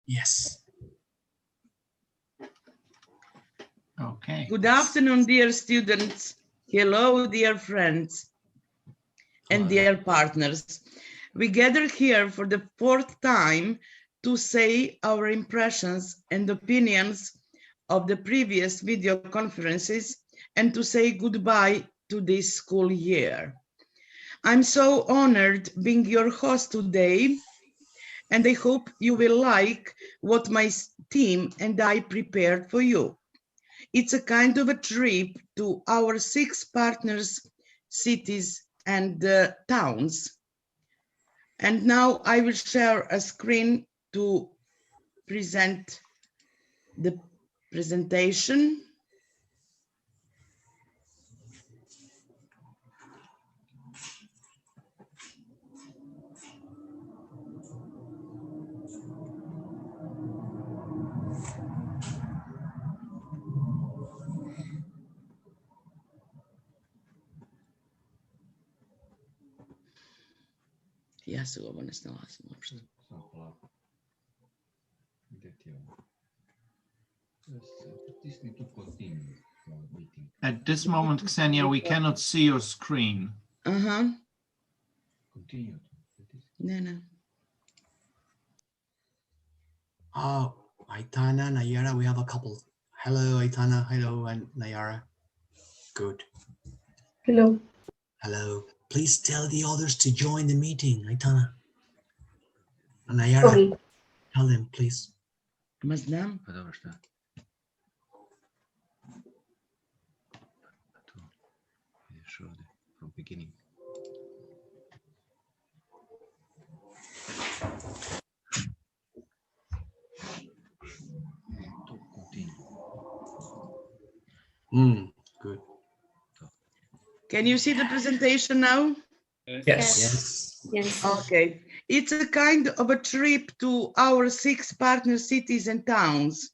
Yes. Okay. Good afternoon, dear students. Hello, dear friends and dear partners. We gather here for the fourth time to say our impressions and opinions of the previous video conferences and to say goodbye to this school year. I'm so honored being your host today, and I hope you will like what my team and I prepared for you. It's a kind of a trip to our 6 partners, cities, and towns. And now I will share a screen to present the presentation. Ja se ovo ne snalazim uopšte. At this moment, Ksenia, we cannot see your screen. Aha. Continue. Ne, ne. Oh, Aitana, Nayara, we have a couple. Hello, Aitana. Hello, and Nayara. Good. Hello. Hello. Please tell the others to join the meeting, Aitana. And Nayara, Okay. tell them, please. Ma znam. Pa dobro, šta? Pa tu, ideš ovdje, from beginning. Tu, continue. Good. Can you see the presentation now? Yes. Yes. Okay. It's a kind of a trip to our 6 partner cities and towns.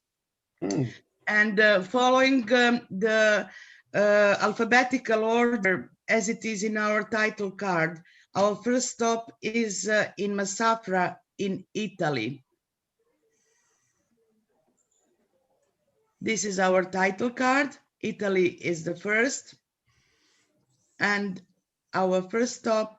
And following the alphabetical order as it is in our title card, our first stop is in Massafra in Italy. This is our title card. Italy is the first. And our first stop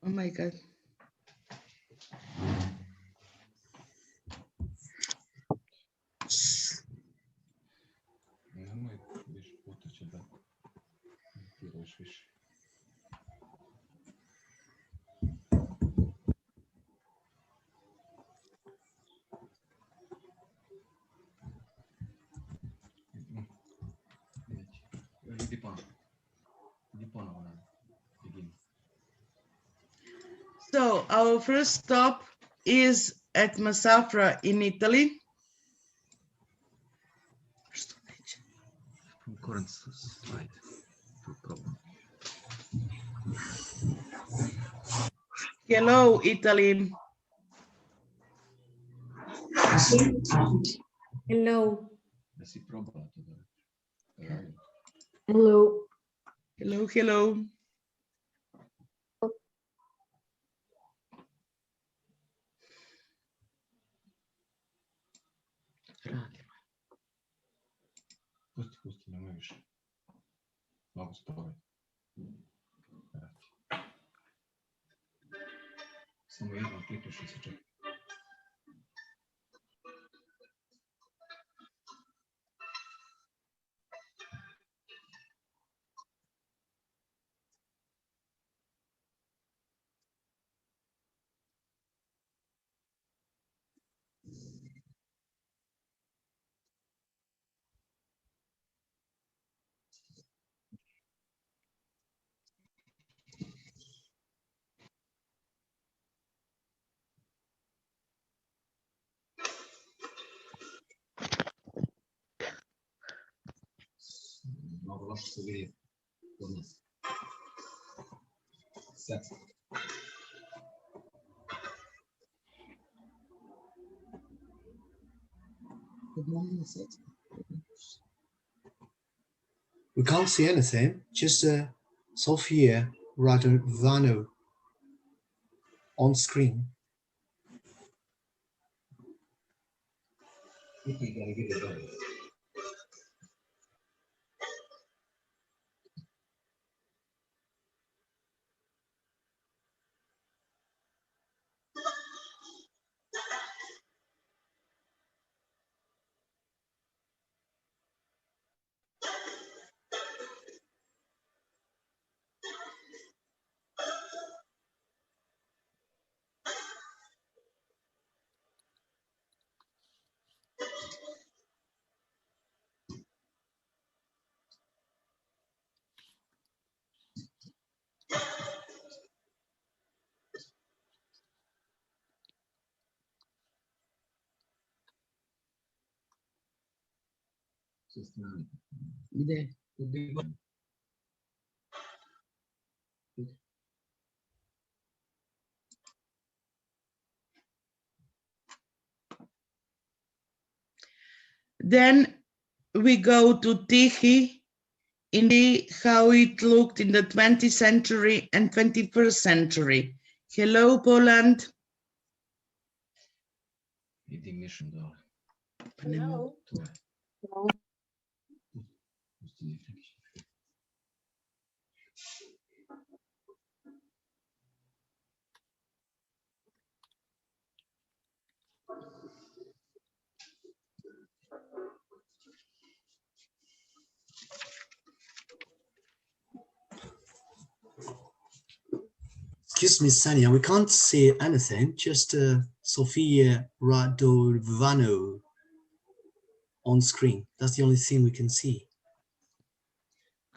oh my God. Nemoj više puta će da tiraš više. Idi ponovo. Idi ponovo na begin. So our first stop is at Massafra in Italy. From current slide. No problem. Hello, Italy. Hello. Da si probala to da radi. Hello. Hello, hello. Pusti, nemoj više. Mnogo sporo. Radi. Samo jedno klikneš i se čeka. može se vidjeti kod nas. Sad. We can't see anything, just Sofia Radovano on screen. You gotta get it done. Gde? Then we go to Tichy in the how it looked in the 20th century and 21st century. Hello, Poland. Idi mišem dole. Hello. To je. Hello. Pusti Afrikić. Excuse me, Sanya, we can't see anything, just Sofia Radovano on screen. That's the only thing we can see.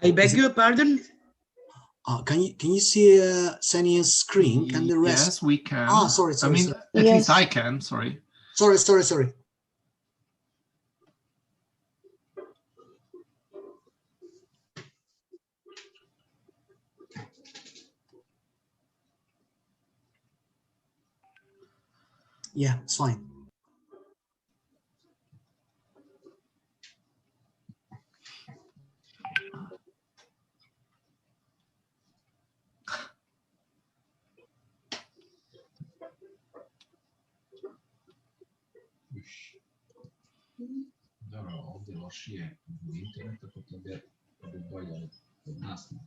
I beg your pardon? Can you see Sanya's screen? Can the rest? Yes, we can. Ah, sorry. I mean, sorry. at least Yes. I can, sorry. Sorry. Yeah, it's fine. Dobro, ovdje lošije u internetu, kod tebe je bolje, ali kod nas ne.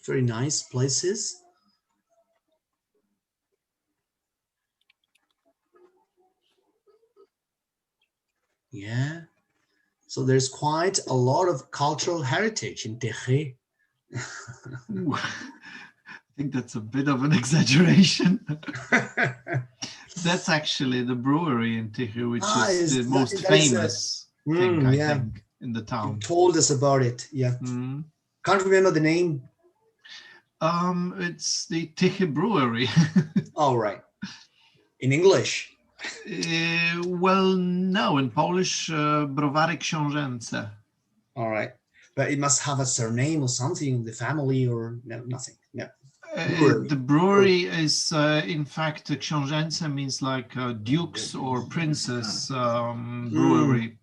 Very nice places. Yeah. So there's quite a lot of cultural heritage in Tichy. Ooh. think that's a bit of an exaggeration. That's actually the brewery in Tichy, which is the most famous thing, I think, in the town. You told us about it, yeah. Mm. Can't remember the name. It's the Tichy Brewery. Oh, right. In English? Well, no, in Polish, Browary Książęce. All right. But it must have a surname or something, the family or no, nothing. No. The brewery is, in fact, Książęce means like dukes or princess brewery.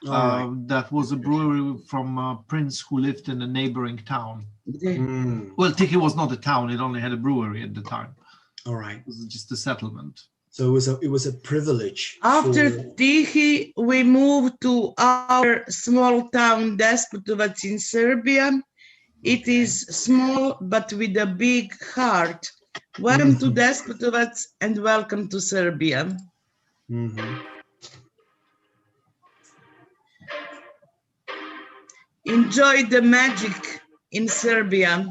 Right. That was a brewery from a prince who lived in a neighboring town. Mm. Well, Tichy was not a town; it only had a brewery at the time. All right. It was just a settlement. So it was a privilege. After Tichy, we moved to our small town Despotovac in Serbia. It is small but with a big heart. Welcome to Despotovac and welcome to Serbia. Enjoy the magic in Serbia.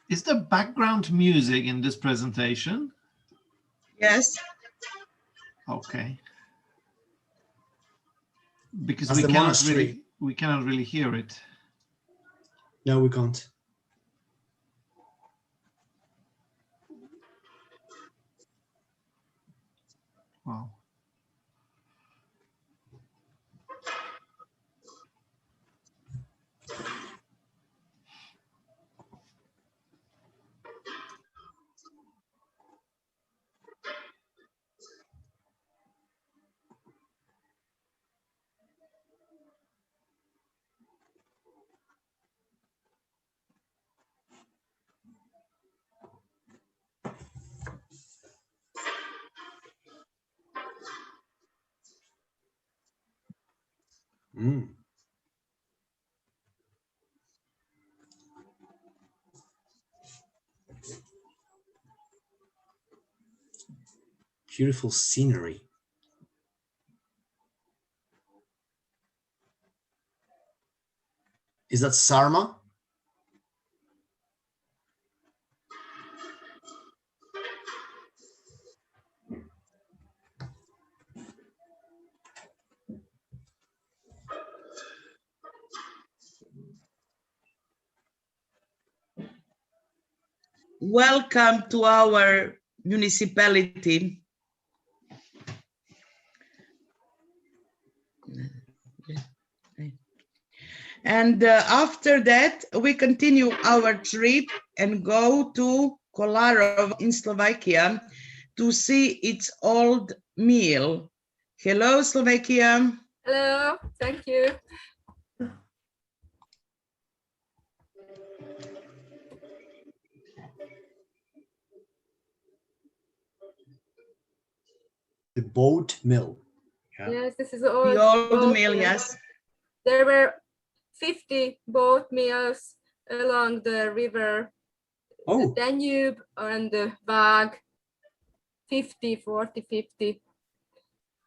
Is there background music in this presentation? Yes. Okay. Because That's we cannot really hear it. No, we can't. Wow. Beautiful scenery. Is that Sarma? Welcome to our municipality. And after that, we continue our trip and go to Kolarov in Slovakia to see its old mill. Hello, Slovakia. Hello, thank you. The boat mill. Yeah. Yes, this is The old boat mill, yes. There were 50 boat mills along the river, the Danube and the Vag, 50, 40, 50.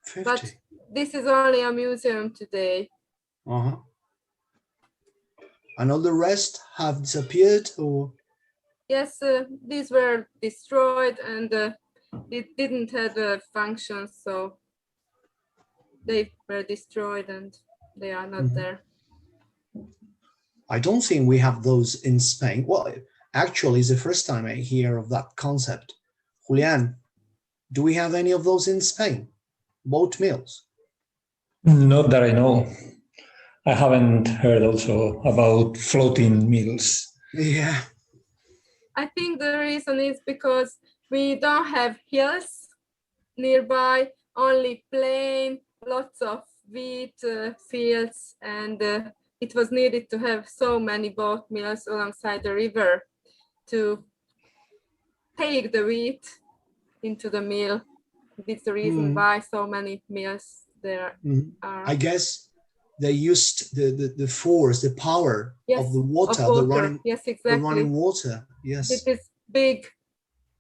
50. But this is only a museum today. And all the rest have disappeared, or? Yes, these were destroyed and it didn't have a function, so they were destroyed and they are not there. I don't think we have those in Spain. Well, actually, it's the first time I hear of that concept. Julian, do we have any of those in Spain? Boat mills? Not that I know. I haven't heard also about floating mills. Yeah. I think the reason is because we don't have hills nearby, only plain, lots of wheat fields, and it was needed to have so many boat mills alongside the river to take the wheat into the mill. That's the reason why so many mills there are. I guess they used the force, the power of the water, of water. Yes, exactly. The running water. Yes. It is big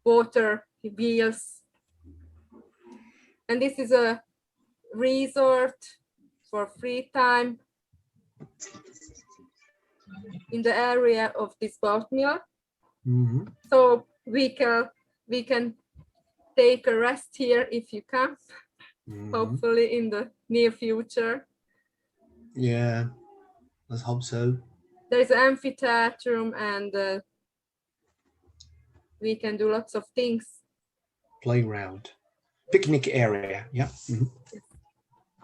water wheels. And this is a resort for free time in the area of this boat mill. Mm-hmm. So we can take a rest here if you come, hopefully in the near future. Yeah, let's hope so. There's an amphitheater and we can do lots of things. Playground, picnic area, yeah. Mm-hmm.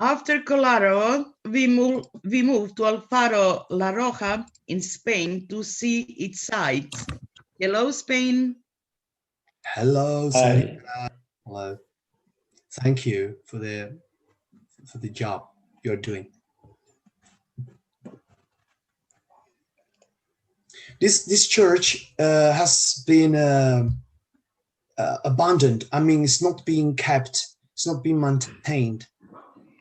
After Colaro, we moved to Alfaro La Roja in Spain to see its sights. Hello, Spain. Hello, Sally. Hello. Thank you for the job you're doing. This church has been abandoned. I mean, it's not being kept. It's not being maintained.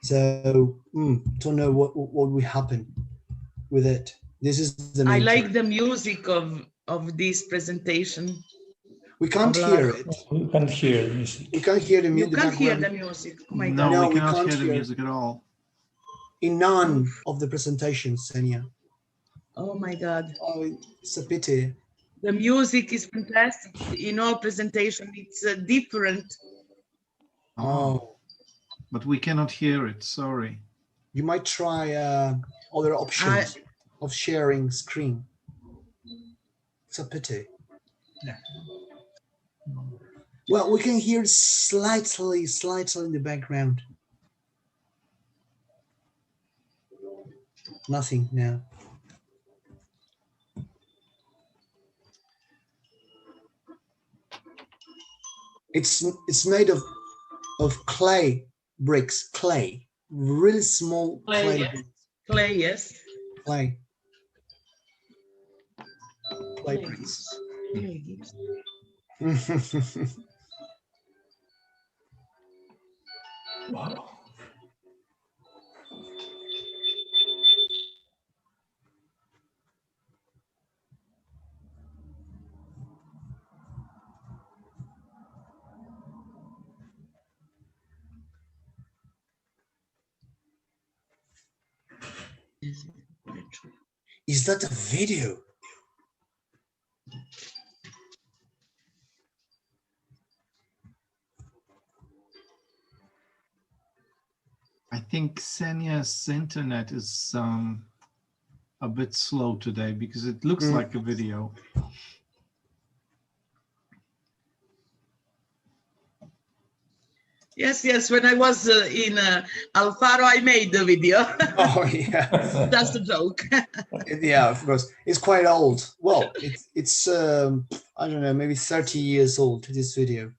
So don't know what will happen with it. This is the main I like church. the music of this presentation. We can't hear it. We can't hear the music. We can't hear the music. You can't hear the music. Oh my God. No, we cannot hear the music at all. In none of the presentations, Senia. Oh my God. Oh, it's a pity. The music is fantastic in all presentation. It's different. Oh. But we cannot hear it, sorry. You might try other options of sharing screen. It's a pity. Yeah. Well, we can hear slightly in the background. Nothing now. It's made of clay bricks, really small clay. Yes. Clay, yes. Clay bricks. Wow. Is that a video? I think Senia's internet is a bit slow today because it looks like a video. Yes. When I was in Alfaro, I made the video. Oh yeah. That's a joke. Yeah, of course. It's quite old. Well, it's I don't know, maybe 30 years old, this video.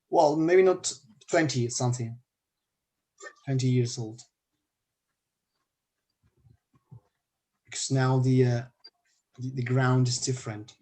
Well, maybe not 20 something. 20 years old. Because now the ground is different.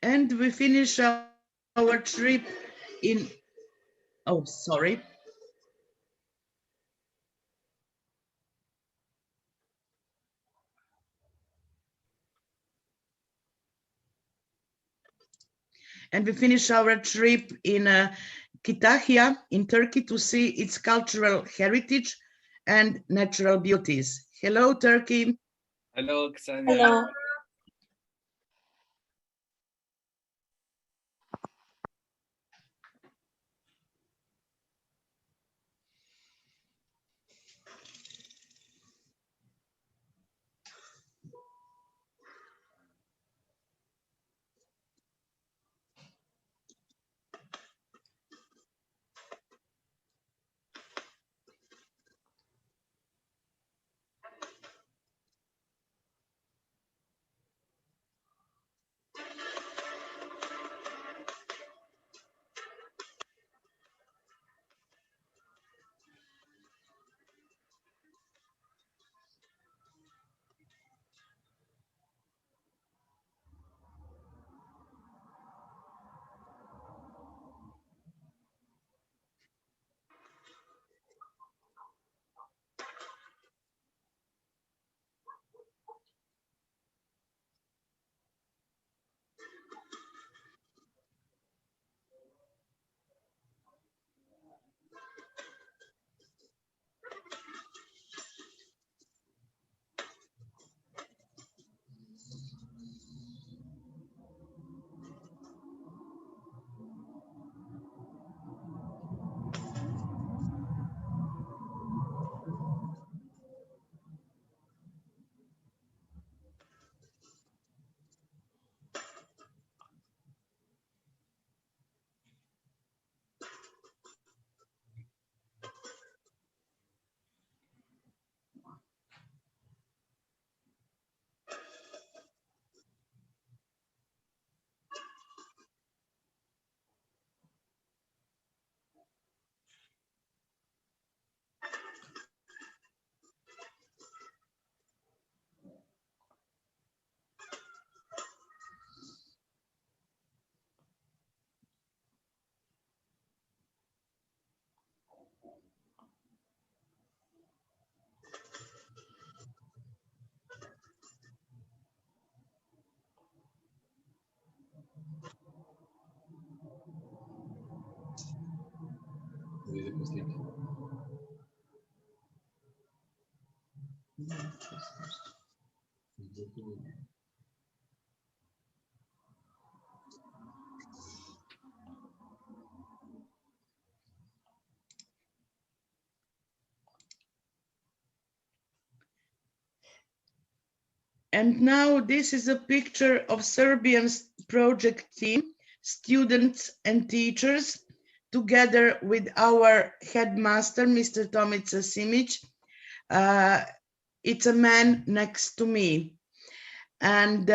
And we finish our trip in, oh, sorry. and we finish our trip in Kütahya in Turkey to see its cultural heritage and natural beauties. Hello, Turkey. Hello, Ksenia. Hello. And now this is a picture of Serbian project team, students and teachers, together with our headmaster, Mr. Tomica Simic. It's a man next to me. And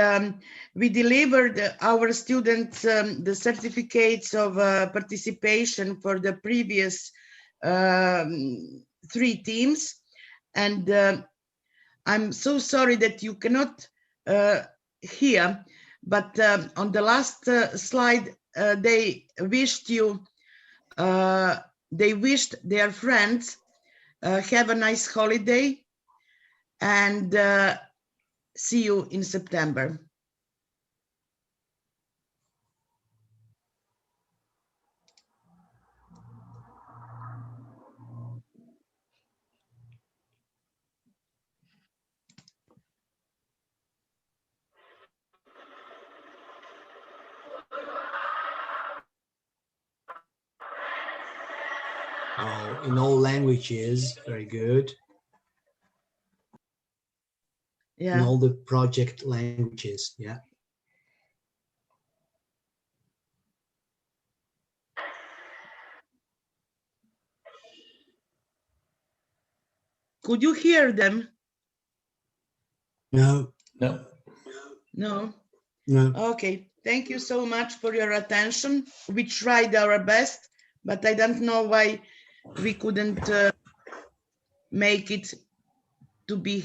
we delivered our students the certificates of participation for the previous 3 teams. And I'm so sorry that you cannot hear, but on the last slide, they wished their friends have a nice holiday and see you in September. Oh, in all languages, very good. Yeah. In all the project languages, yeah. Could you hear them? No, No. No. no. Okay, thank you so much for your attention. We tried our best, but I don't know why we couldn't make it to be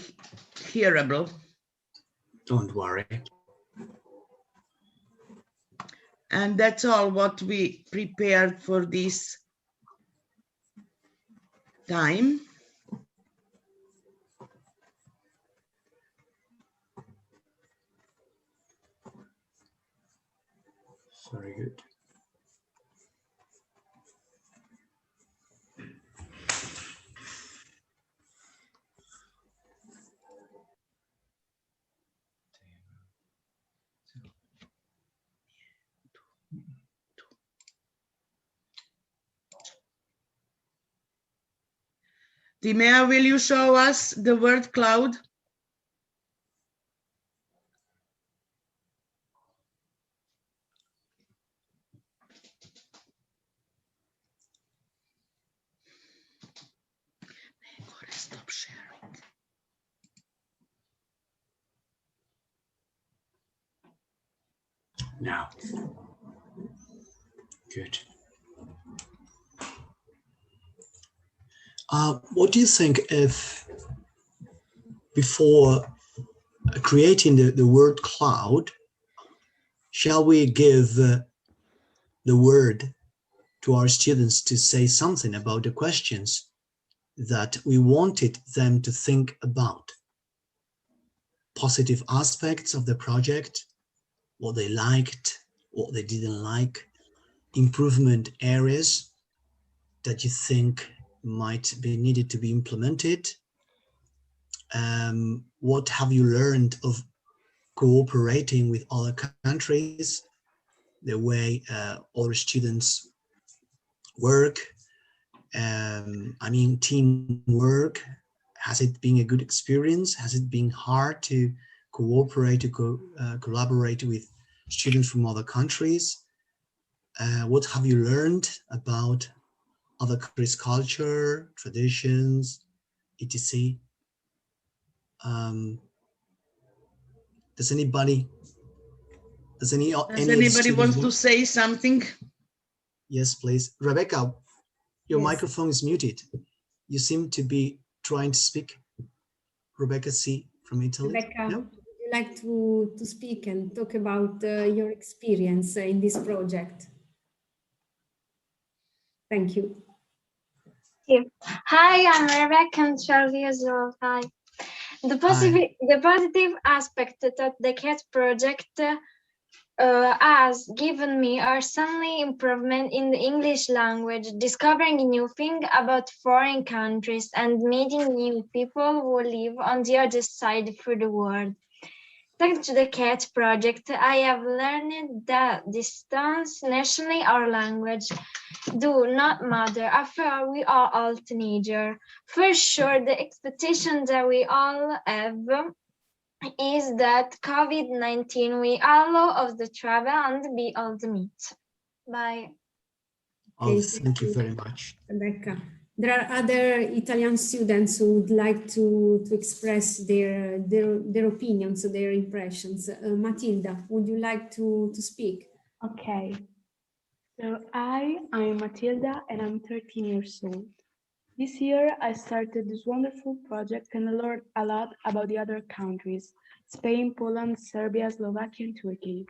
hearable. Don't worry. And that's all what we prepared for this time. Very good. Timea, will you show us the word cloud? Stop sharing. Now. Good. What do you think if before creating the word cloud, shall we give the word to our students to say something about the questions that we wanted them to think about? Positive aspects of the project, what they liked, what they didn't like, improvement areas that you think might be needed to be implemented. What have you learned of cooperating with other countries, the way other students work? I mean, teamwork. Has it been a good experience? Has it been hard to cooperate, to collaborate with students from other countries? What have you learned about other countries' culture, traditions, etc.? Does anybody want to say something? Yes, please. Rebecca, your Yes. microphone is muted. You seem to be trying to speak. Rebecca C. from Italy. Rebecca, No? would you like to speak and talk about your experience in this project? Thank you. Hi, I'm Rebecca, I'm 12 years old. Hi. The positive aspect that the CAT project has given me are certainly improvement in the English language, discovering new things about foreign countries, and meeting new people who live on the other side through the world. Thanks to the CAT project, I have learned that distance, nationally, or language do not matter after we are all teenagers. For sure, the expectation that we all have is that COVID-19 will allow us to travel and be all the meet. Bye. Oh, Okay, thank you very much. Rebecca. There are other Italian students who would like to express their opinions, their impressions. Matilda, would you like to speak? Okay. So I'm Matilda and I'm 13 years old. This year I started this wonderful project and I learned a lot about the other countries, Spain, Poland, Serbia, Slovakia, and Turkey.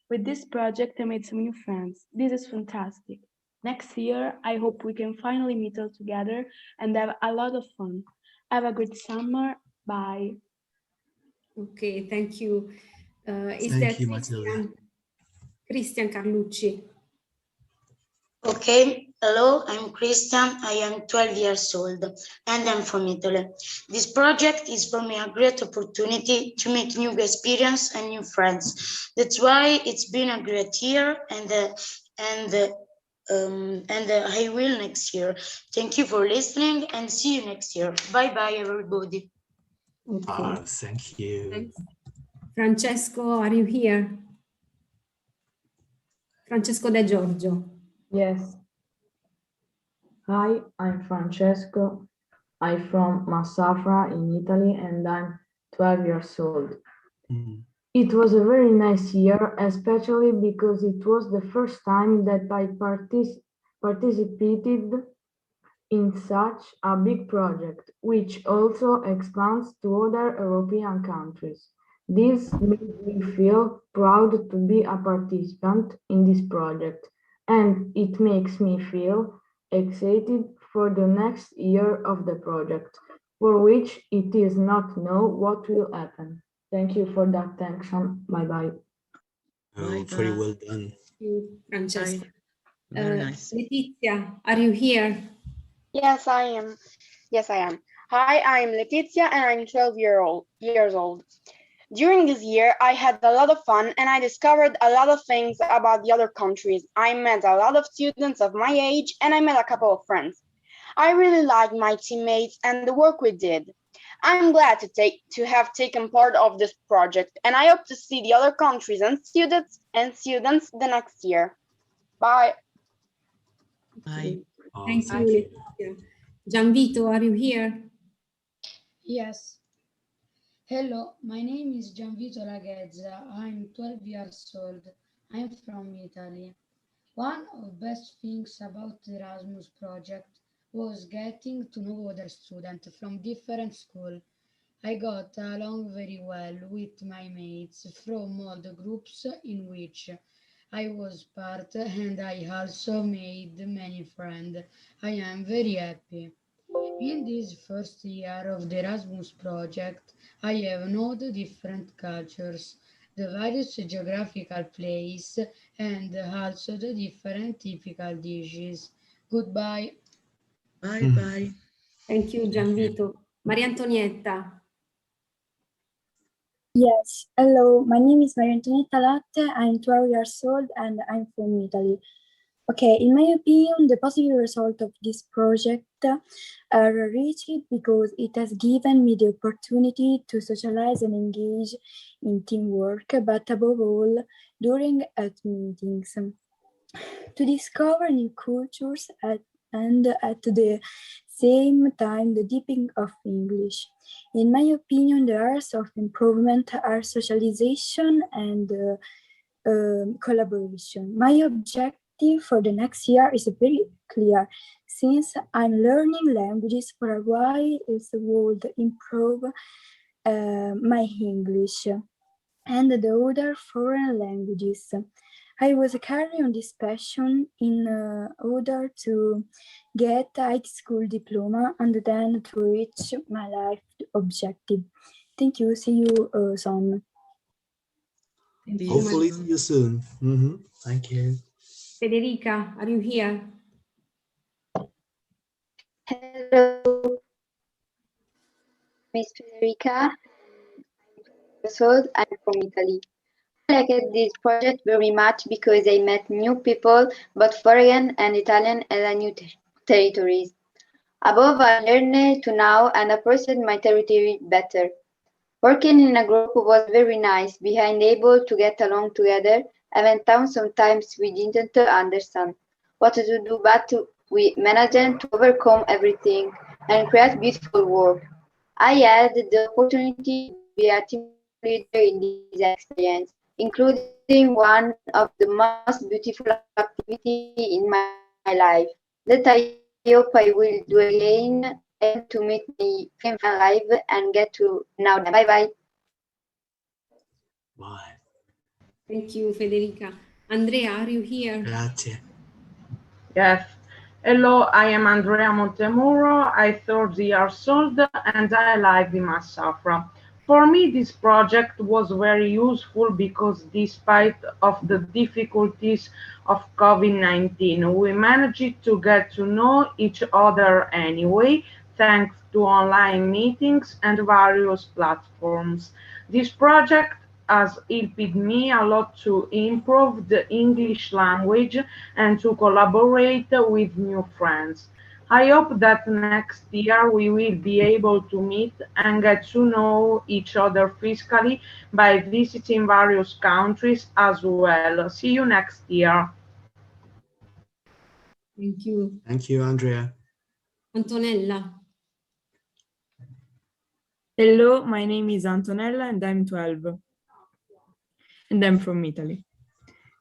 With this project I made some new friends. This is fantastic. Next year, I hope we can finally meet all together and have a lot of fun. Have a good summer. Bye. Okay, thank you. Thank you, Matilda. Christian Carlucci. Okay, hello, I'm Christian. I am 12 years old and I'm from Italy. This project is for me a great opportunity to make new experience and new friends. That's why it's been a great year and I will next year. Thank you for listening and see you next year. Bye bye, everybody. Okay. Thank you. Thanks. Francesco, are you here? Francesco De Giorgio. Yes. Hi, I'm Francesco. I'm from Massafra in Italy and I'm 12 years old. It was a very nice year, especially because it was the first time that I participated in such a big project, which also expands to other European countries. This made me feel proud to be a participant in this project, and it makes me feel excited for the next year of the project, for which it is not known what will happen. Thank you for that attention. Bye-bye. Oh, very well done. you, Francesca. Very nice. Letizia, are you here? Yes, I am. Yes, I am. Hi, I'm Letizia and I'm 12 years old. During this year, I had a lot of fun and I discovered a lot of things about the other countries. I met a lot of students of my age and I met a couple of friends. I really liked my teammates and the work we did. I'm glad to have taken part of this project and I hope to see the other countries and students the next year. Bye. Bye. Thank you, Letizia. Gianvito, are you here? Yes. Hello, my name is Gianvito Laghezza. I'm 12 years old. I'm from Italy. One of the best things about the Erasmus project was getting to know other students from different schools. I got along very well with my mates from all the groups in which I was part, and I also made many friends. I am very happy. In this first year of the Erasmus project, I have known the different cultures, the various geographical places, and also the different typical dishes. Goodbye. Bye bye. Thank you, Gianvito. Maria Antonietta. Yes, hello, my name is Maria Antonietta Latte, I'm 12 years old and I'm from Italy. Okay, in my opinion, the positive result of this project are reached because it has given me the opportunity to socialize and engage in teamwork, but above all, during meetings, to discover new cultures and at the same time the deepening of English. In my opinion, the areas of improvement are socialization and collaboration. My objective for the next year is very clear. Since I'm learning languages for a while, it would improve my English and the other foreign languages. I was carrying on this passion in order to get a high school diploma and then to reach my life objective. Thank you. See you soon. Hopefully see you soon. Thank you. Federica, are you here? Hello, Miss Federica. I'm from Italy. I liked this project very much because I met new people, both foreign and Italian, and new territories. Above, I learned to know and appreciate my territory better. Working in a group was very nice, being able to get along together, even though sometimes we didn't understand what to do, but we managed to overcome everything and create beautiful work. I had the opportunity to be a team leader in this experience, including one of the most beautiful activities in my life that I hope I will do again and to meet my friends live and get to know them. Bye bye. Bye. Thank you, Federica. Andrea, are you here? Grazie. Yes. Hello, I am Andrea Montemuro. I'm 30 years old and I live in Massafra. For me, this project was very useful because despite of the difficulties of COVID-19, we managed to get to know each other anyway, thanks to online meetings and various platforms. This project has helped me a lot to improve the English language and to collaborate with new friends. I hope that next year we will be able to meet and get to know each other physically by visiting various countries as well. See you next year. Thank you. Thank you, Andrea. Antonella. Hello, my name is Antonella and I'm 12. And I'm from Italy.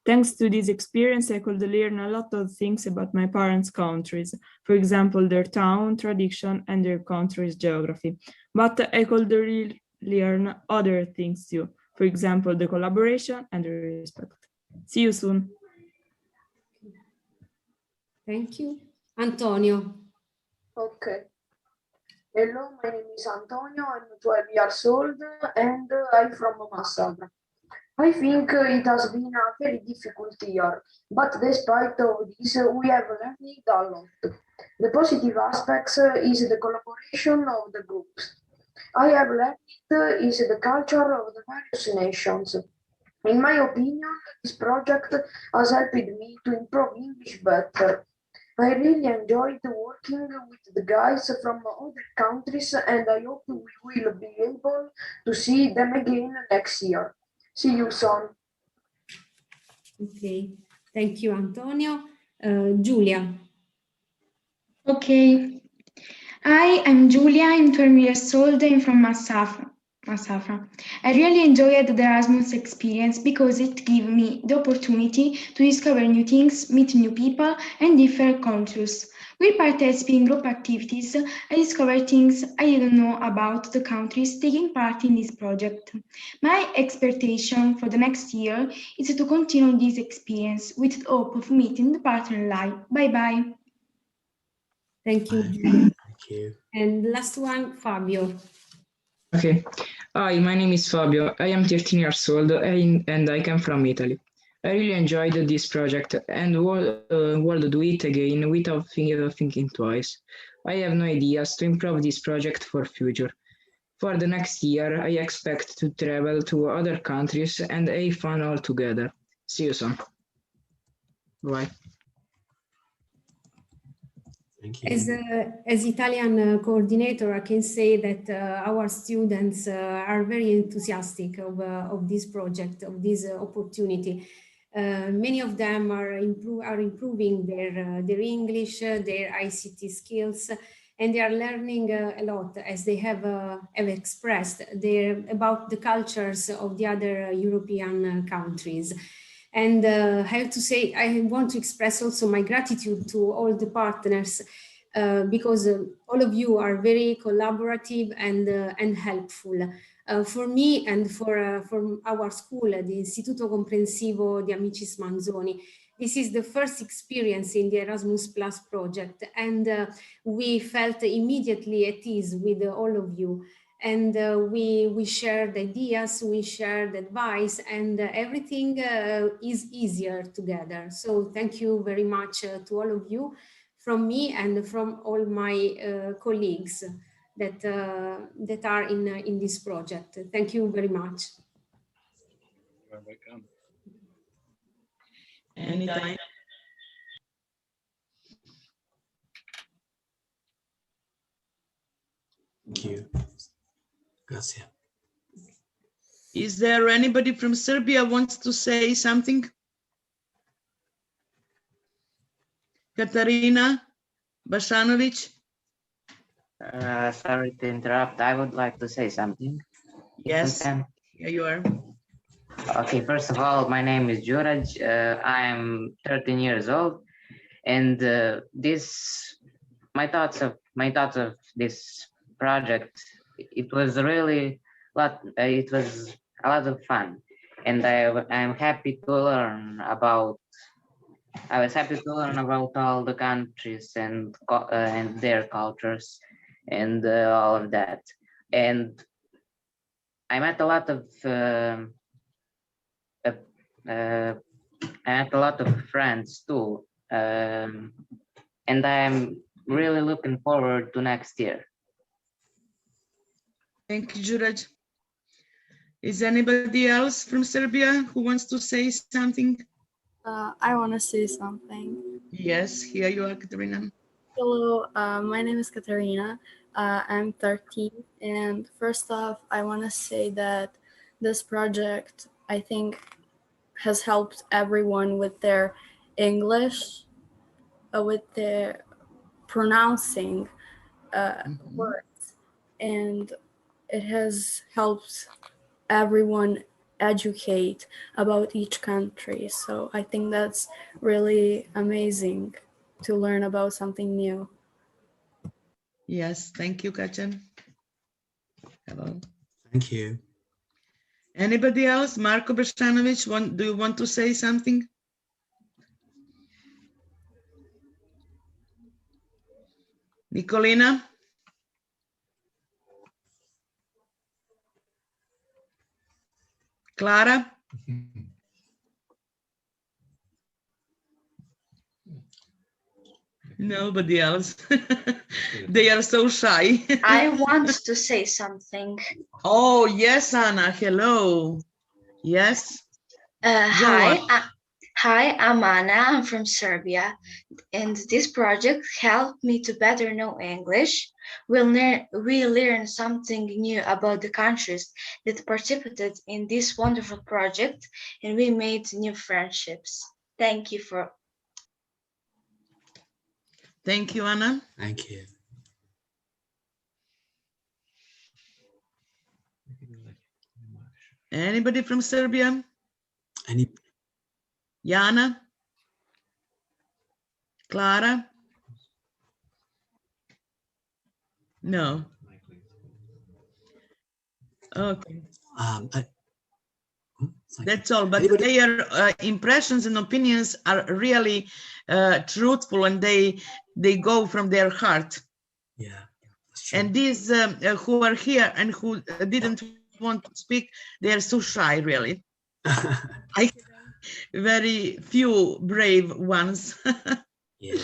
Thanks to this experience, I could learn a lot of things about my parents' countries, for example, their town, tradition, and their country's geography. But I could learn other things too, for example, the collaboration and the respect. See you soon. Thank you. Antonio. Okay. Hello, my name is Antonio. I'm 12 years old and I'm from Massafra. I think it has been a very difficult year, but despite of this, we have learned a lot. The positive aspects is the collaboration of the groups. I have learned is the culture of the various nations. In my opinion, this project has helped me to improve English better. I really enjoyed working with the guys from other countries, and I hope we will be able to see them again next year. See you soon. Okay, thank you, Antonio. Giulia. Okay. Hi, I'm Giulia. I'm 12 years old. I'm from Massafra. I really enjoyed the Erasmus experience because it gave me the opportunity to discover new things, meet new people, and different cultures. While participating in group activities, I discovered things I didn't know about the countries taking part in this project. My expectation for the next year is to continue this experience with the hope of meeting the partner in life. Bye-bye. Thank you, Giulia. Thank you. And last one, Fabio. Okay. Hi, my name is Fabio. I am 13 years old and I come from Italy. I really enjoyed this project and will do it again without thinking twice. I have no ideas to improve this project for future. For the next year, I expect to travel to other countries and have fun all together. See you soon. Bye. As Italian coordinator, I can say that our students are very enthusiastic of this project, of this opportunity. Many of them are improving their English, their ICT skills, and they are learning a lot, as they have expressed about the cultures of the other European countries. And I have to say, I want to express also my gratitude to all the partners because all of you are very collaborative and helpful. For me and for our school, the Istituto Comprensivo di Amicis Manzoni, this is the first experience in the Erasmus Plus project, and we felt immediately at ease with all of you. And we shared ideas, we shared advice, and everything is easier together. So thank you very much to all of you, from me and from all my colleagues that are in this project. Thank you very much. You're welcome. Anytime. Thank you. Grazie. Is there anybody from Serbia wants to say something? Katarina Basanovic? Sorry to interrupt. I would like to say something. Yes, here you are. Okay, first of all, my name is Juraj. I'm 13 years old, and my thoughts of this project. It was really it was a lot of fun, and I'm happy to learn about. I was happy to learn about all the countries and their cultures and all of that. And I met a lot of friends too, and I'm really looking forward to next year. Thank you, Juraj. Is anybody else from Serbia who wants to say something? I want to say something. Yes, here you are, Katerina. Hello, my name is Katerina. I'm 13, and first off, I want to say that this project, I think, has helped everyone with their English, with their pronouncing words, and it has helped everyone educate about each country. So I think that's really amazing to learn about something new. Yes, thank you, Kachen. Hello. Thank you. Anybody else? Marko Brštanović, do you want to say something? Nikolina? Clara? Nobody else. They are so shy. I want to say something. Oh, yes, Anna. Hello. Yes. Hi, I'm Anna. I'm from Serbia, and this project helped me to better know English. We learn something new about the countries that participated in this wonderful project, and we made new friendships. Thank you for. Thank you, Anna. Thank you. Anybody from Serbia? Any? Jana? Clara? No. Okay. That's all, but their impressions and opinions are really truthful, and they go from their heart. Yeah. And these who are here and who didn't want to speak, they are so shy, really. I very few brave ones. Yeah,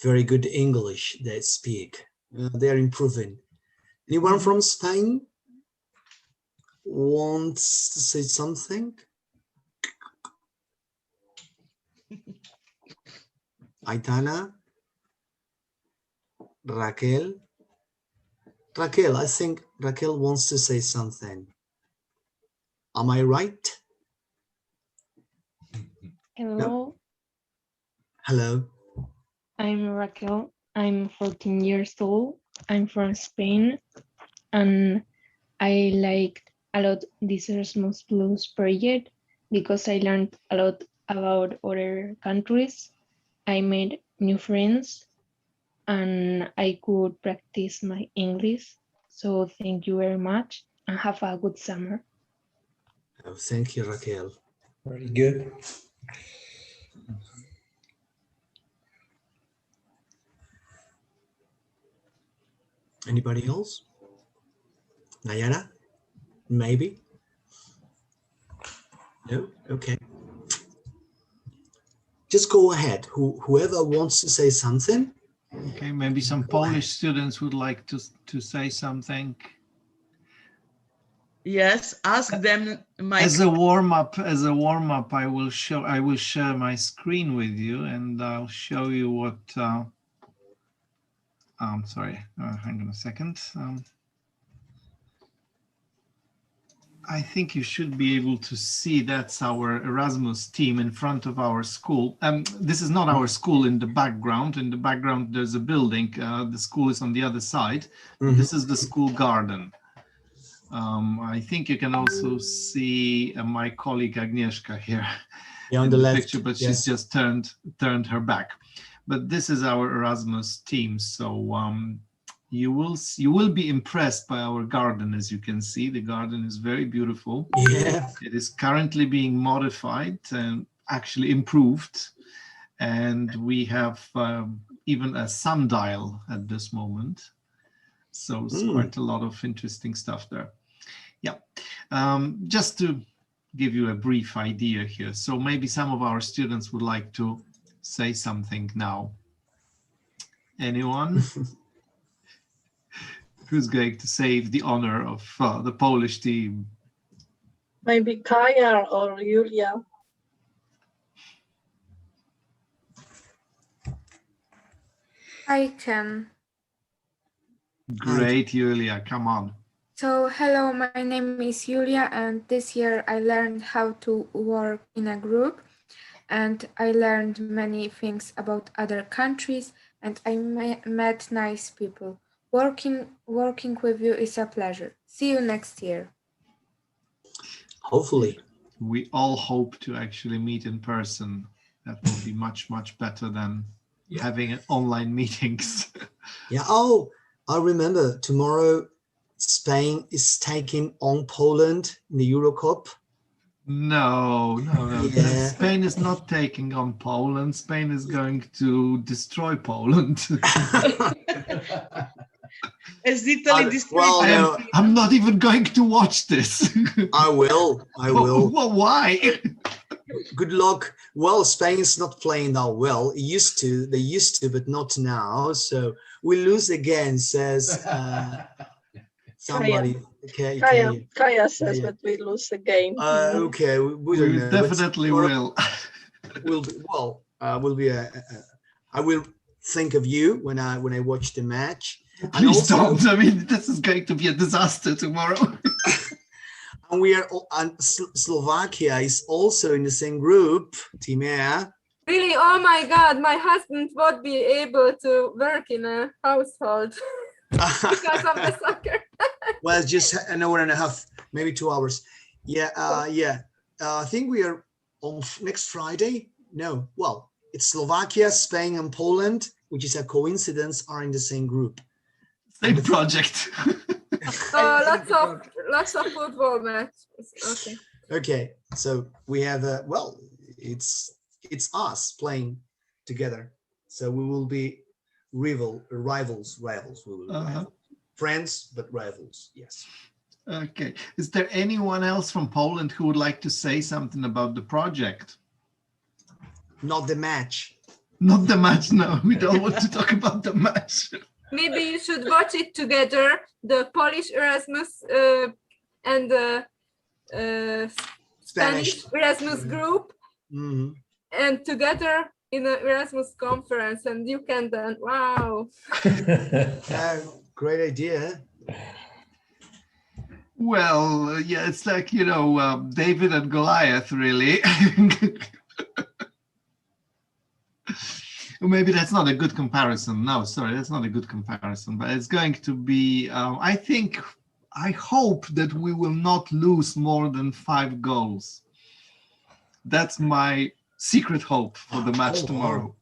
very good English they speak. They're improving. Anyone from Spain wants to say something? Aitana? Raquel? Raquel, I think Raquel wants to say something. Am I right? Hello. No? Hello. I'm Raquel. I'm 14 years old. I'm from Spain, and I liked a lot this Erasmus Plus project because I learned a lot about other countries. I made new friends, and I could practice my English. So thank you very much, and have a good summer. Oh, thank you, Raquel. Very good. Anybody else? Nayara? Maybe? No? Okay. Just go ahead. Whoever wants to say something. Okay, maybe some Polish students would like to say something. Yes, ask them. As a warm up, I will share my screen with you, and I'll show you what. Sorry, hang on a second. I think you should be able to see that's our Erasmus team in front of our school. This is not our school in the background. In the background, there's a building. The school is on the other side. Mm-hmm. This is the school garden. I think you can also see my colleague Agnieszka here on the left picture, but she's just turned her back. But this is our Erasmus team. So you will be impressed by our garden. As you can see, the garden is very beautiful. Yeah. It is currently being modified and actually improved, and we have even a sundial at this moment. So it's quite a lot of interesting stuff there. Yeah, just to give you a brief idea here. So maybe some of our students would like to say something now. Anyone? Who's going to save the honor of the Polish team? Maybe Kaya or Julia. I can. Great, Julia, come on. So, hello, my name is Julia, and this year I learned how to work in a group, and I learned many things about other countries, and I met nice people. Working with you is a pleasure. See you next year. Hopefully. We all hope to actually meet in person. That will be much, much better than having online meetings. Yeah. Oh, I remember tomorrow Spain is taking on Poland in the Euro Cup. No. Yeah. Spain is not taking on Poland. Spain is going to destroy Poland. As Italy well, no, I'm not even going to watch this. I will. Well, why? Good luck. Well, Spain's not playing that well. They used to, but not now. So we lose again, says somebody. Okay, Kaya says that we lose again. Okay, we don't know. Definitely will. Will be well. Will be I will think of you when I watch the match. Please don't. I mean, this is going to be a disaster tomorrow. And we are. And Slovakia is also in the same group. Timea. Really? Oh my God! My husband won't be able to work in a household because of the soccer. Well, just an hour and a half, maybe 2 hours. Yeah, yeah. I think we are on next Friday. No, well, it's Slovakia, Spain, and Poland, which is a coincidence, are in the same group. Same project. Lots of football matches. Okay. Okay, so we have well, it's us playing together. So we will be rivals. We will be rivals. Friends, but rivals. Yes. Okay. Is there anyone else from Poland who would like to say something about the project? Not the match. Not the match. No, we don't want to talk about the match. Maybe you should watch it together, the Polish Erasmus and the Spanish Erasmus group, and together in an Erasmus conference, and you can then, wow. Great idea. Well, yeah, it's like, you know, David and Goliath, really. Maybe that's not a good comparison. No, sorry, that's not a good comparison, but it's going to be, I hope that we will not lose more than 5 goals. That's my secret hope for the match tomorrow.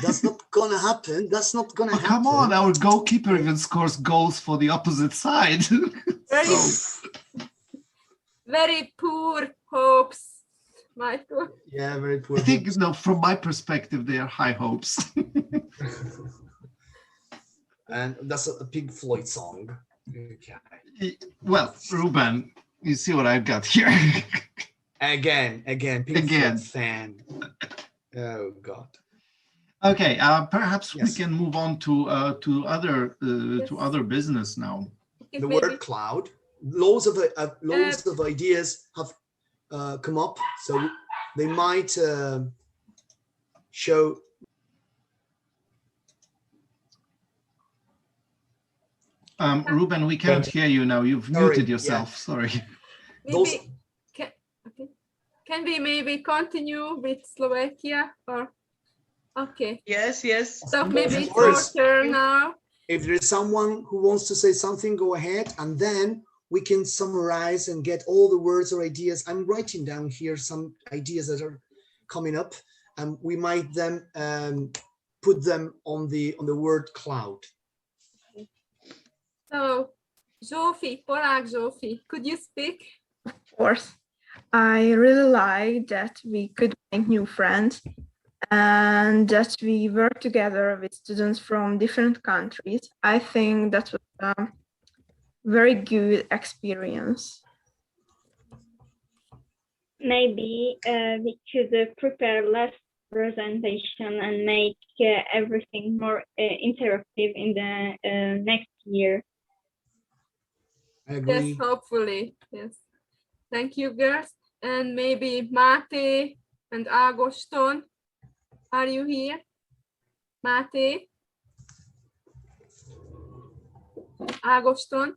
That's not gonna happen. That's not gonna happen. Come on, our goalkeeper even scores goals for the opposite side. Very poor hopes, Michael. Yeah, very poor. I think, no, from my perspective, they are high hopes. And that's a Pink Floyd song. Okay. Well, Ruben, you see what I've got here. Again, Pink Floyd fan. Oh God. Okay, perhaps we can move on to other business now. The word cloud. Loads of ideas have come up, so they might show. Ruben, we can't hear you now. You've muted yourself. Sorry. Maybe, can we maybe continue with Slovakia or? Okay. Yes. So maybe it's your turn now. If there's someone who wants to say something, go ahead, and then we can summarize and get all the words or ideas. I'm writing down here some ideas that are coming up, and we might then put them on the word cloud. So, Zsófi, Polák Zsófi, could you speak? Of course. I really like that we could make new friends and that we work together with students from different countries. I think that was a very good experience. Maybe we could prepare less presentation and make everything more interactive in the next year. I agree. Yes, hopefully. Yes. Thank you, girls. And maybe Máté and Ágoston. Are you here? Máté? Ágoston?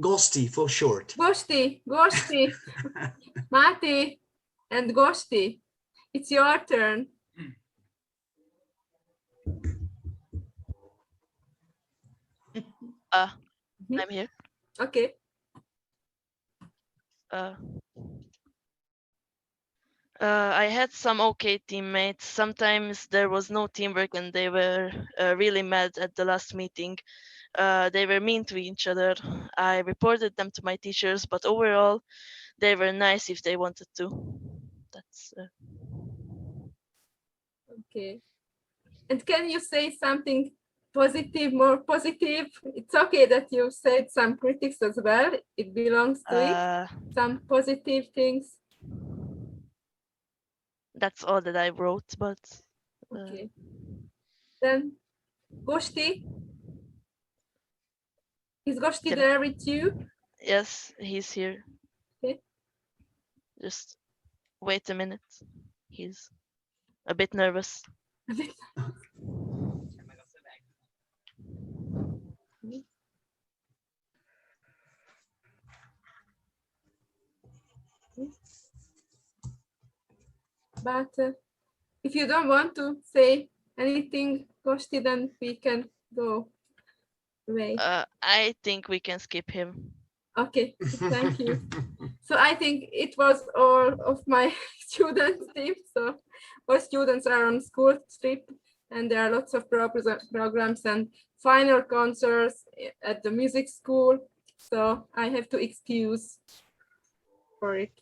Gosti for short. Gosti. Máté and Gosti. It's your turn. I'm here. Okay. I had some okay teammates. Sometimes there was no teamwork and they were really mad at the last meeting. They were mean to each other. I reported them to my teachers, but overall, they were nice if they wanted to. That's Okay. And can you say something positive, more positive? It's okay that you said some critics as well. It belongs to it. Some positive things. That's all that I wrote, but Okay. Then Goshti. Is Goshti there with you? yes, he's here. Okay. Just wait a minute. He's a bit nervous. But if you don't want to say anything, Goshti, then we can go away. I think we can skip him. Okay, thank you. So I think it was all of my student team. So all students are on school trip, and there are lots of programs and final concerts at the music school. So I have to excuse for it.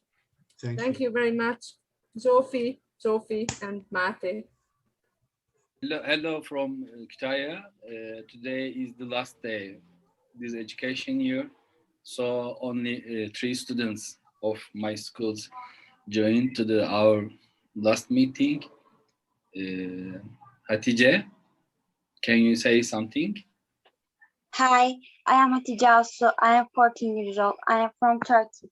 Thank you very much, Jofi, and Mate. Hello from Kütahya. Today is the last day this education year. So only 3 students of my schools joined to our last meeting. Hatice, can you say something? Hi, I am Hatice also. I am 14 years old. I am from Turkey.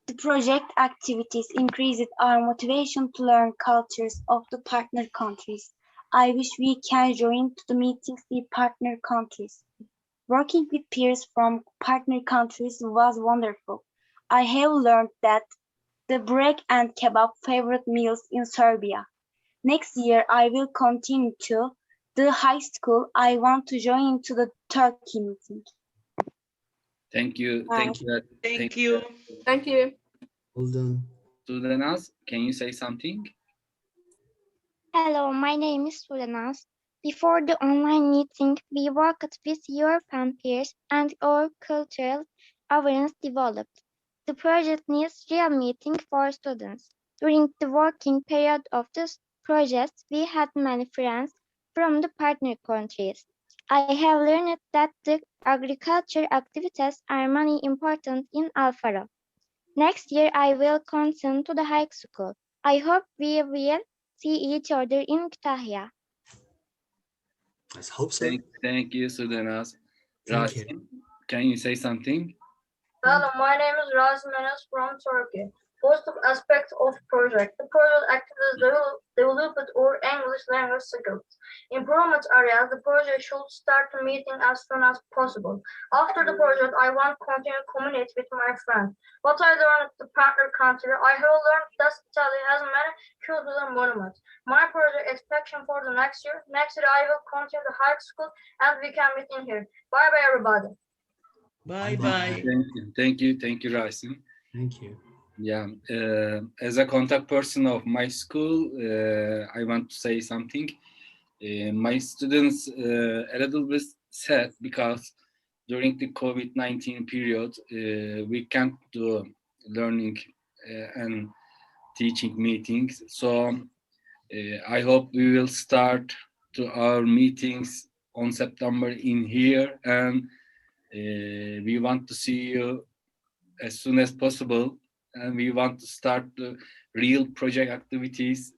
The project activities increased our motivation to learn cultures of the partner countries. I wish we can join to the meetings with partner countries. Working with peers from partner countries was wonderful. I have learned that the brek and kebab favorite meals in Serbia. Next year, I will continue to the high school. I want to join to the Turkey meeting. Thank you. Bye. Thank you. Thank you. Thank you. Well done. Sudanas, can you say something? Hello, my name is Sudanas. Before the online meeting, we worked with European peers and our cultural awareness developed. The project needs real meeting for students. During the working period of this project, we had many friends from the partner countries. I have learned that the agriculture activities are many important in Alfaro. Next year, I will continue to the high school. I hope we will see each other in Kütahya. Let's hope so. Thank you, Sudanas. Thank you. Rasim, can you say something? Hello, my name is Razim from Turkey. Positive aspects of project. The project activities developed our English language skills. Improvement areas, the project should start the meeting as soon as possible. After the project, I want to continue to communicate with my friends. What I learned at the partner country, I have learned that Italy has many cultural monuments. My project expectation for the next year I will continue the high school and we can meet in here. Bye bye everybody. Bye. Thank you, Rasim. Thank you. Yeah, as a contact person of my school, I want to say something. My students a little bit sad because during the COVID-19 period, we can't do learning and teaching meetings. So I hope we will start to our meetings on September in here, and we want to see you as soon as possible. And we want to start the real project activities.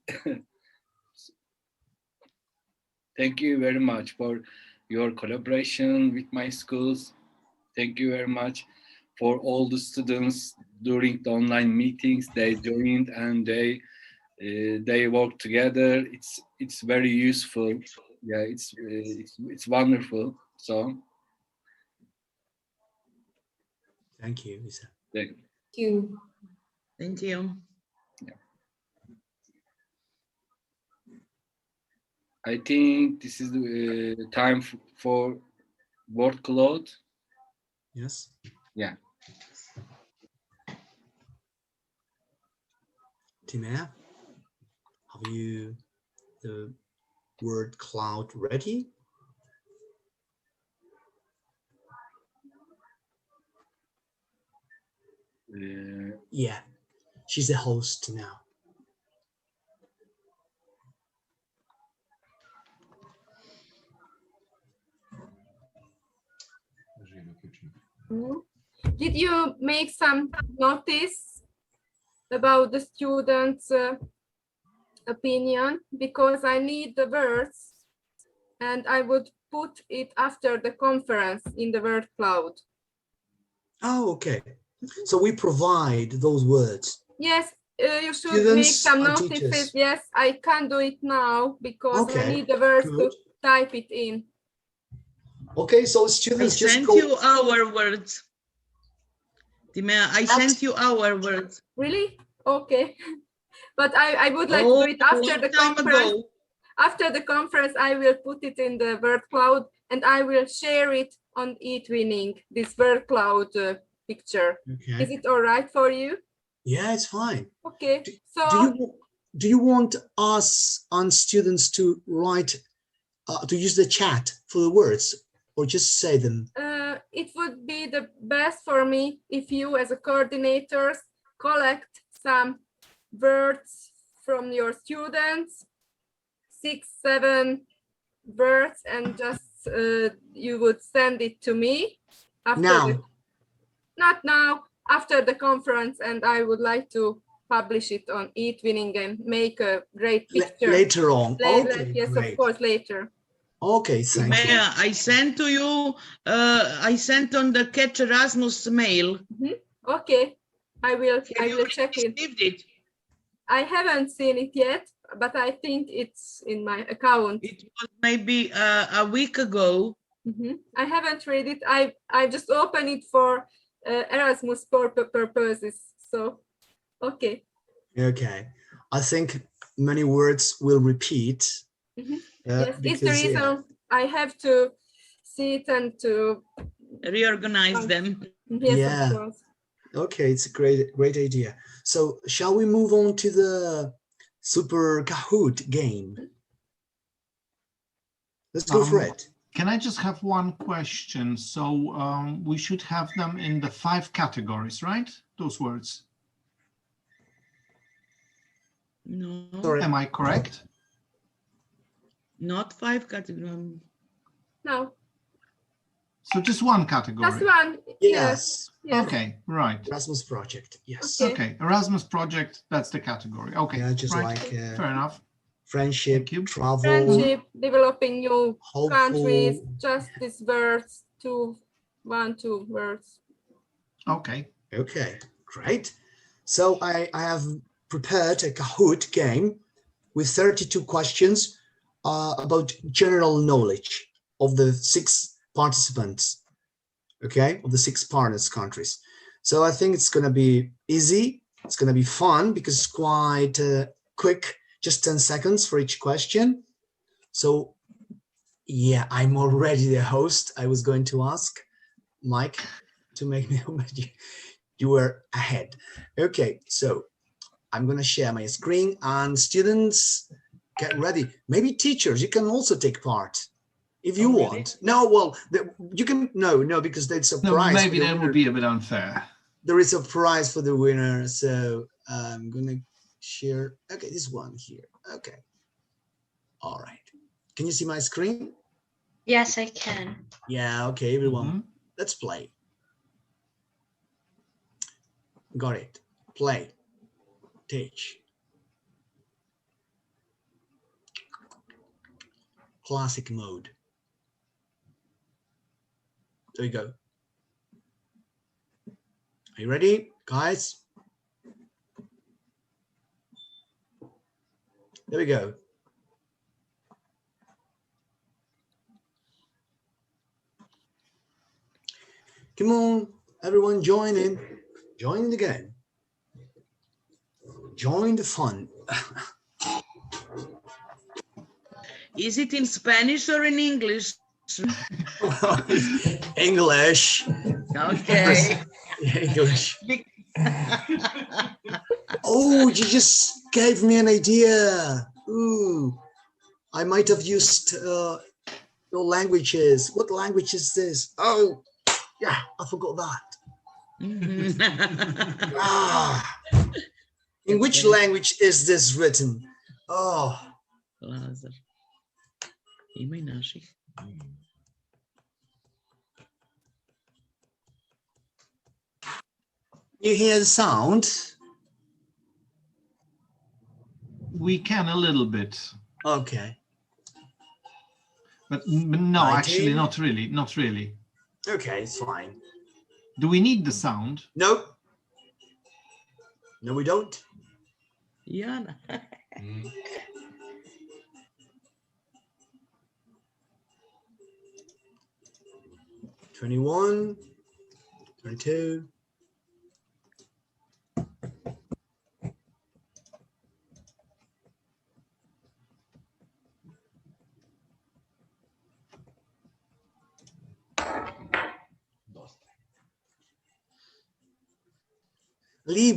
Thank you very much for your collaboration with my schools. Thank you very much for all the students during the online meetings. They joined and they work together. It's very useful. Yeah, it's wonderful. So thank you, Isa. Thank you. Thank you. I think this is the time for word cloud. Yes. Yeah. Timea, have you the word cloud ready? Yeah, she's the host now. Did you make some notice about the students' opinion? Because I need the words and I would put it after the conference in the word cloud. Oh, okay. So we provide those words. Yes, you should Students make some and notices. teachers. Yes, I can't do it now because I need the words to type it in. Okay, so students just sent go. you our words. Timea, I sent you our words. Really? Okay. But I would like to do it after the conference. Ago. After the conference, I will put it in the word cloud and I will share it on eTwinning, this word cloud picture. Okay. Is it all right for you? Yeah, it's fine. Okay. Do you want us and students to write, to use the chat for the words, or just say them? It would be the best for me if you, as a coordinator, collect some words from your students, 6-7 words, and just you would send it to me after now. Not now, after the conference, and I would like to publish it on eTwinning and make a great picture. Later on. Okay, yes, great. of course, later. Okay, thank you. I sent to you, I sent on the Catch Erasmus mail. Okay, I will check it. I haven't seen it yet, but I think it's in my account. It was maybe a week ago. I haven't read it. I just opened it for Erasmus purposes. So, okay. Okay, I think many words will repeat. Yes, it's the reason I have to see it and to reorganize them. Yes, yeah. of course. Okay, it's a great idea. So shall we move on to the Super Kahoot game? Let's go for it. Can I just have one question? So we should have them in the 5 categories, right? Those words. No. Sorry. Am I correct? Not 5 categories. No. So just one category? Just one. Yes. Okay, right. Erasmus project, yes. Okay, Erasmus project, that's the category. Okay, yeah, just right. like fair enough. Friendship, travel. Friendship, developing new hopeful. countries, just these words, 2 words. Okay. Okay, great. So I have prepared a Kahoot game with 32 questions about general knowledge of the 6 participants, okay, of the 6 partners countries. So I think it's going to be easy. It's going to be fun because it's quite quick, just 10 seconds for each question. So yeah, I'm already the host. I was going to ask Mike to make me, you were ahead. Okay, so I'm going to share my screen and students get ready. Maybe teachers, you can also take part if you want. No, well, you can, no, because there's a prize. No, maybe that would be a bit unfair. There is a prize for the winner. So I'm going to share. Okay, this one here. Okay. All right. Can you see my screen? Yes, I can. Yeah, okay, everyone. Let's play. Got it. Play. Teach. Classic mode. There you go. Are you ready, guys? There we go. Come on, everyone, join in. Join the game. Join the fun. Is it in Spanish or in English? English. Okay. English. Oh, you just gave me an idea. Ooh, I might have used your languages. What language is this? Oh, yeah, I forgot that. In which language is this written? Oh. You hear the sound? We can a little bit. Okay. But no, 19? actually, not really. Not really. Okay, it's fine. Do we need the sound? No. No, we don't. Yana. 21, 22.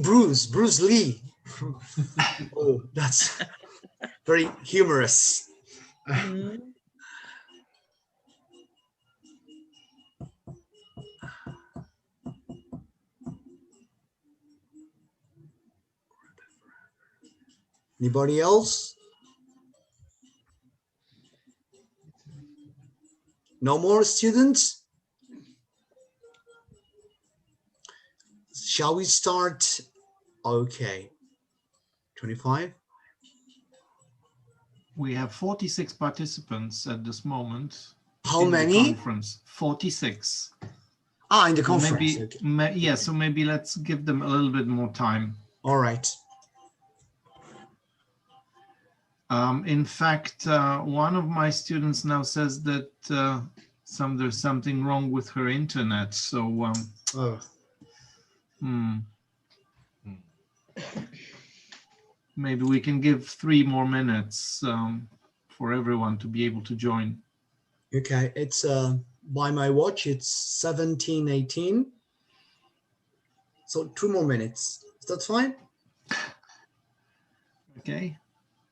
Bruce Lee. Oh, that's very humorous. Anybody else? No more students? Shall we start? Okay. 25? We have 46 participants at this moment. How in many? The conference. 46. Ah, in the So conference. maybe, Okay. yeah, so maybe let's give them a little bit more time. All right. In fact, one of my students now says that there's something wrong with her internet. So, maybe we can give 3 more minutes for everyone to be able to join. Okay, it's by my watch, it's 17:18. So 2 more minutes. Is that fine? Okay.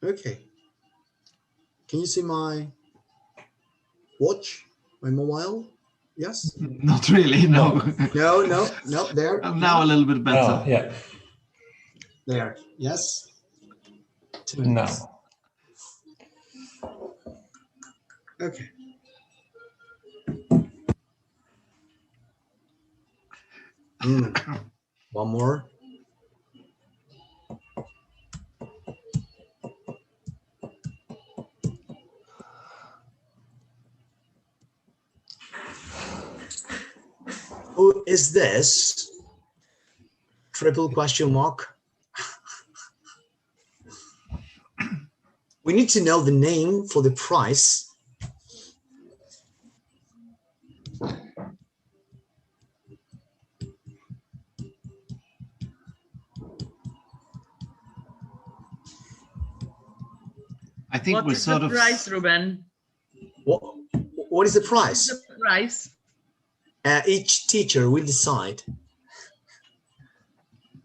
Okay. Can you see my watch, my mobile? Yes? Not really, no. No, there. Now a little bit better. Oh, yeah. There, yes. 2 minutes. Now. Okay. One more. Who is this? Triple question mark. We need to know the name for the prize. I think What we're is sort the of. price, Ruben? What is the price? What is the price? Each teacher will decide.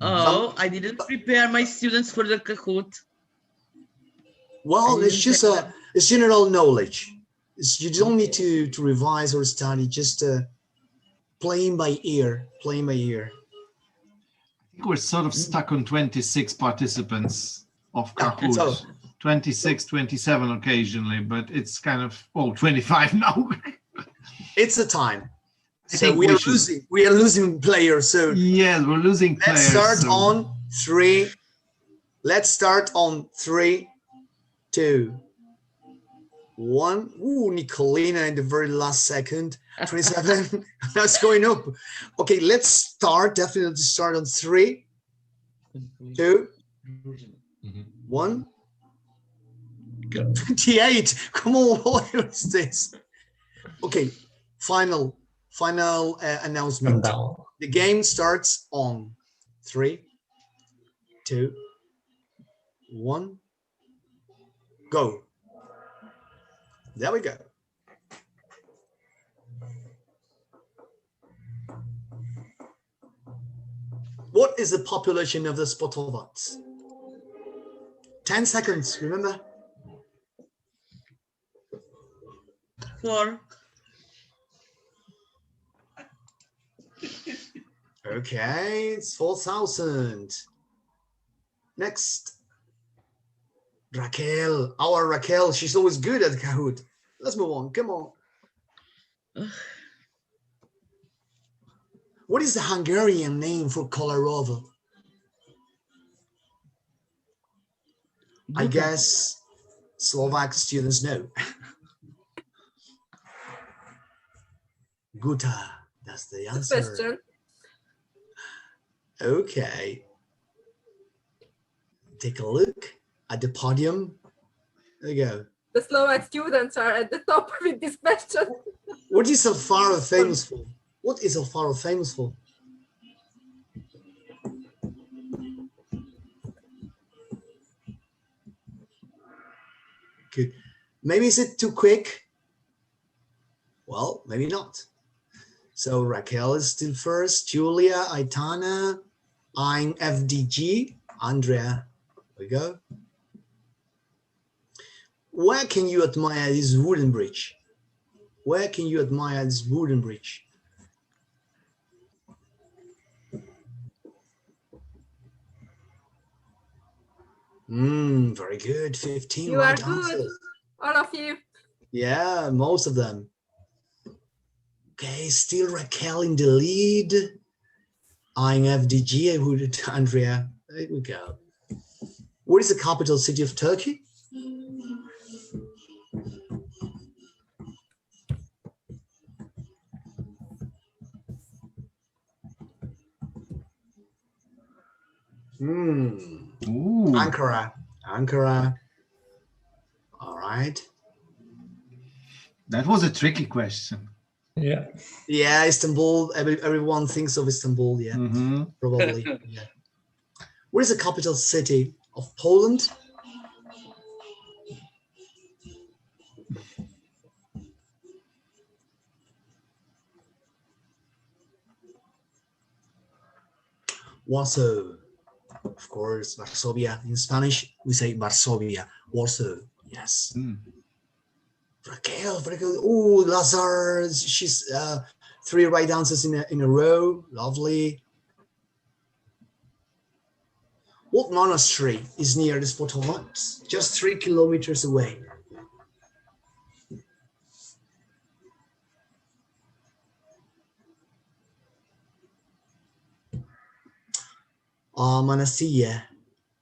Oh, I didn't prepare my students for the Kahoot. Well, it's just it's general knowledge. You don't need to revise or study, just playing by ear, playing by ear. I think we're sort of stuck on 26 participants of Kahoot. So, 26, 27 occasionally, but it's kind of, 25 now. It's a time. So we are losing players. So yes, we're losing players. Let's start on 3. Let's start on 3, 2, 1. Ooh, Nicolina in the very last second. 27. That's going up. Okay, let's start. Definitely start on 3, 2, 1. 28. Come on, what is this? Okay, final announcement. The game starts on 3, 2, 1, go. There we go. What is the population of the Spotovats? 10 seconds, remember? 4. Okay, it's 4,000. Next. Raquel, our Raquel, she's always good at Kahoot. Let's move on, come on. What is the Hungarian name for Colorado? I guess Slovak students know. Guta, that's the answer. Question. Okay. Take a look at the podium. There you go. The Slovak students are at the top with this question. What is Alfaro famous for? What is Alfaro famous for? Good. Maybe is it too quick? Well, maybe not. So Raquel is still first. Julia, Aitana, I'm FDG, Andrea. There we go. Where can you admire this wooden bridge? Where can you admire this wooden bridge? Very good. 15 You right are good, answers. all of you. Yeah, most of them. Okay, still Raquel in the lead. I'm FDG, Andrea. There we go. What is the capital city of Turkey? Ankara. Ankara. All right. That was a tricky question. Yeah. Yeah, Istanbul. Everyone thinks of Istanbul. Yeah, probably. Yeah. What is the capital city of Poland? Warsaw. Of course, Varsovia. In Spanish, we say Varsovia. Warsaw. Yes. Raquel, very good. Oh, Lazar. She's 3 right answers in a row. Lovely. What monastery is near the spot on maps? Just 3 kilometers away. Manasseh.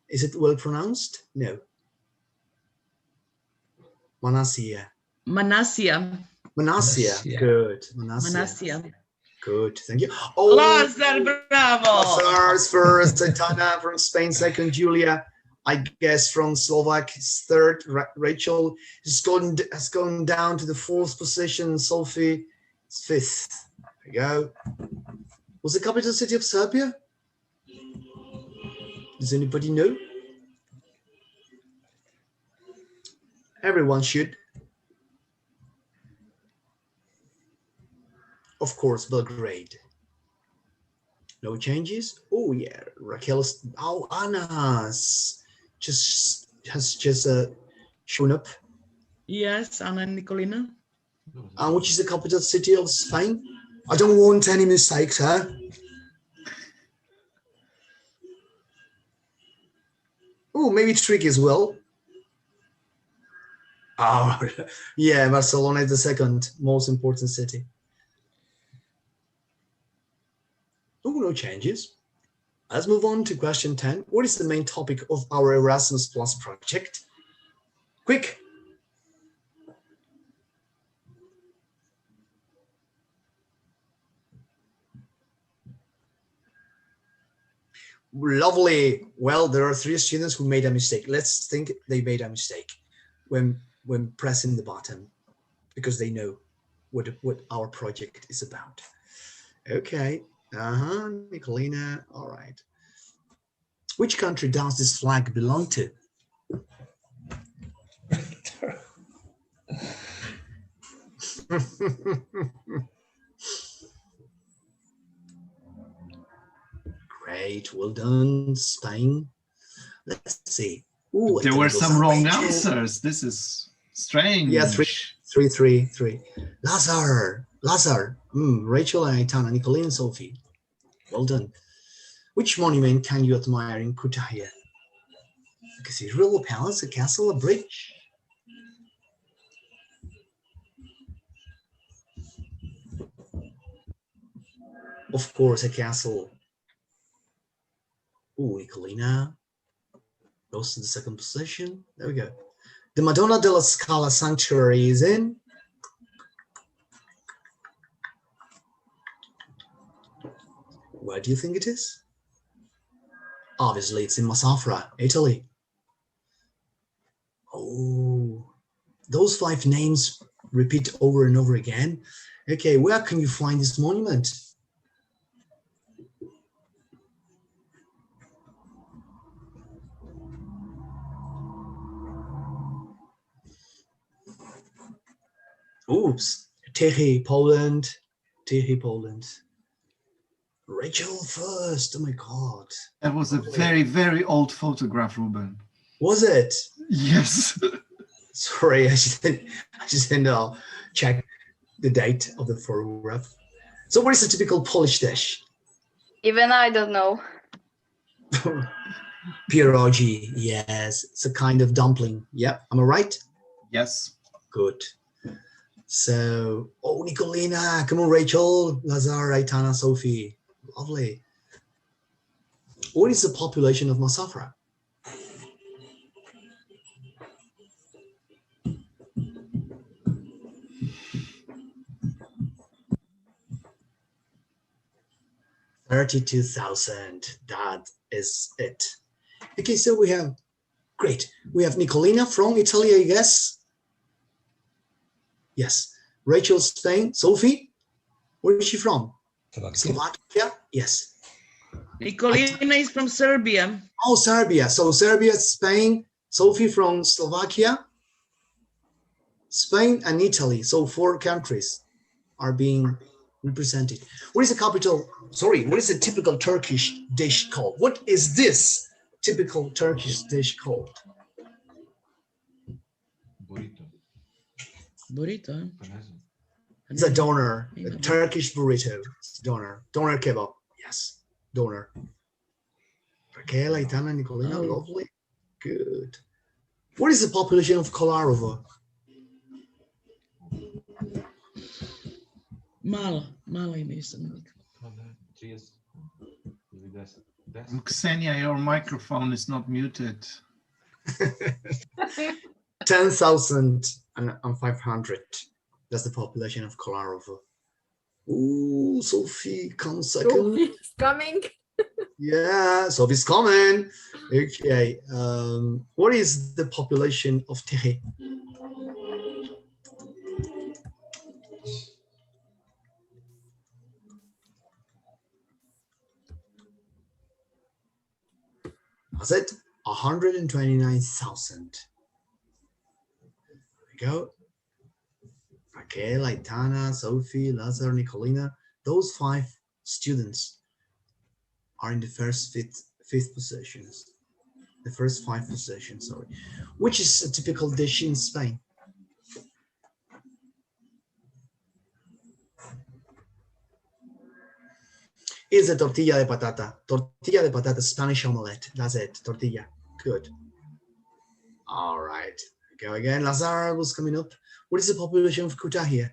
Is it well pronounced? No. Manasseh. Manasseh. Manasseh. Good. Manasseh. Good. Thank you. Lazar, bravo. Lazar's first. Aitana from Spain second. Julia, I guess from Slovak third. Rachel has gone down to the 4th position. Sophie is 5th. There you go. Was the capital city of Serbia? Does anybody know? Everyone should. Of course, Belgrade. No changes. Oh yeah, Raquel's. Oh, Anna's has just shown up. Yes, Anna and Nicolina. And which is the capital city of Spain? I don't want any mistakes, huh? Oh, maybe tricky as well. Oh, yeah, Barcelona is the second most important city. Oh, no changes. Let's move on to question 10. What is the main topic of our Erasmus Plus project? Quick. Lovely. Well, there are 3 students who made a mistake. Let's think they made a mistake when pressing the button, because they know what our project is about. Okay. Nicolina. All right. Which country does this flag belong to? Great, well done, Spain. Let's see. Ooh, there were some wrong answers. This is strange. Yeah, 3. Lazar. Rachel and Aitana, Nicolene and Sophie. Well done. Which monument can you admire in Kütahya? A cathedral, a palace, a castle, a bridge? Of course, a castle. Ooh, Nicolina goes to the second position. There we go. The Madonna della Scala Sanctuary is in. Where do you think it is? Obviously, it's in Massafra, Italy. Oh, those 5 names repeat over and over again. Okay, where can you find this monument? Oops, Tychy, Poland. Tychy, Poland. Rachel first. Oh my God. That was a very, very old photograph, Ruben. Was it? Yes. Sorry, I just didn't check the date of the photograph. So what is a typical Polish dish? Even I don't know. Pierogi, yes. It's a kind of dumpling. Yep, am I right? Yes. Good. So, oh, Nicolina, come on, Rachel, Lazar, Aitana, Sophie. Lovely. What is the population of Massafra? $32,000. That is it. Okay, so we have, great. We have Nicolina from Italy, I guess. Yes. Rachel, Spain. Sophie, where is she from? Slovakia. Yes. Nicolina is from Serbia. Oh, Serbia. So Serbia, Spain, Sophie from Slovakia, Spain, and Italy. So 4 countries are being represented. What is the capital? Sorry, what is the typical Turkish dish called? What is this typical Turkish dish called? Burrito. It's a doner, a Turkish burrito. It's doner kebab. Yes, doner. Raquel, Aitana, Nicolina, lovely. Good. What is the population of Kolarova? Malo mislim. Ksenia, your microphone is not muted. 10,500. That's the population of Kolarova. Ooh, Sophie comes second. Sophie's coming. Yeah, Sophie's coming. Okay. What is the population of Tychy? Was it 129,000? There we go. Raquel, Aitana, Sophie, Lazar, Nicolina. Those 5 students are in the fifth positions. The first 5 positions, sorry. Which is a typical dish in Spain? Is a tortilla de patata. Tortilla de patata, Spanish omelette. That's it, tortilla. Good. All right. Go again. Lazar was coming up. What is the population of Kütahya?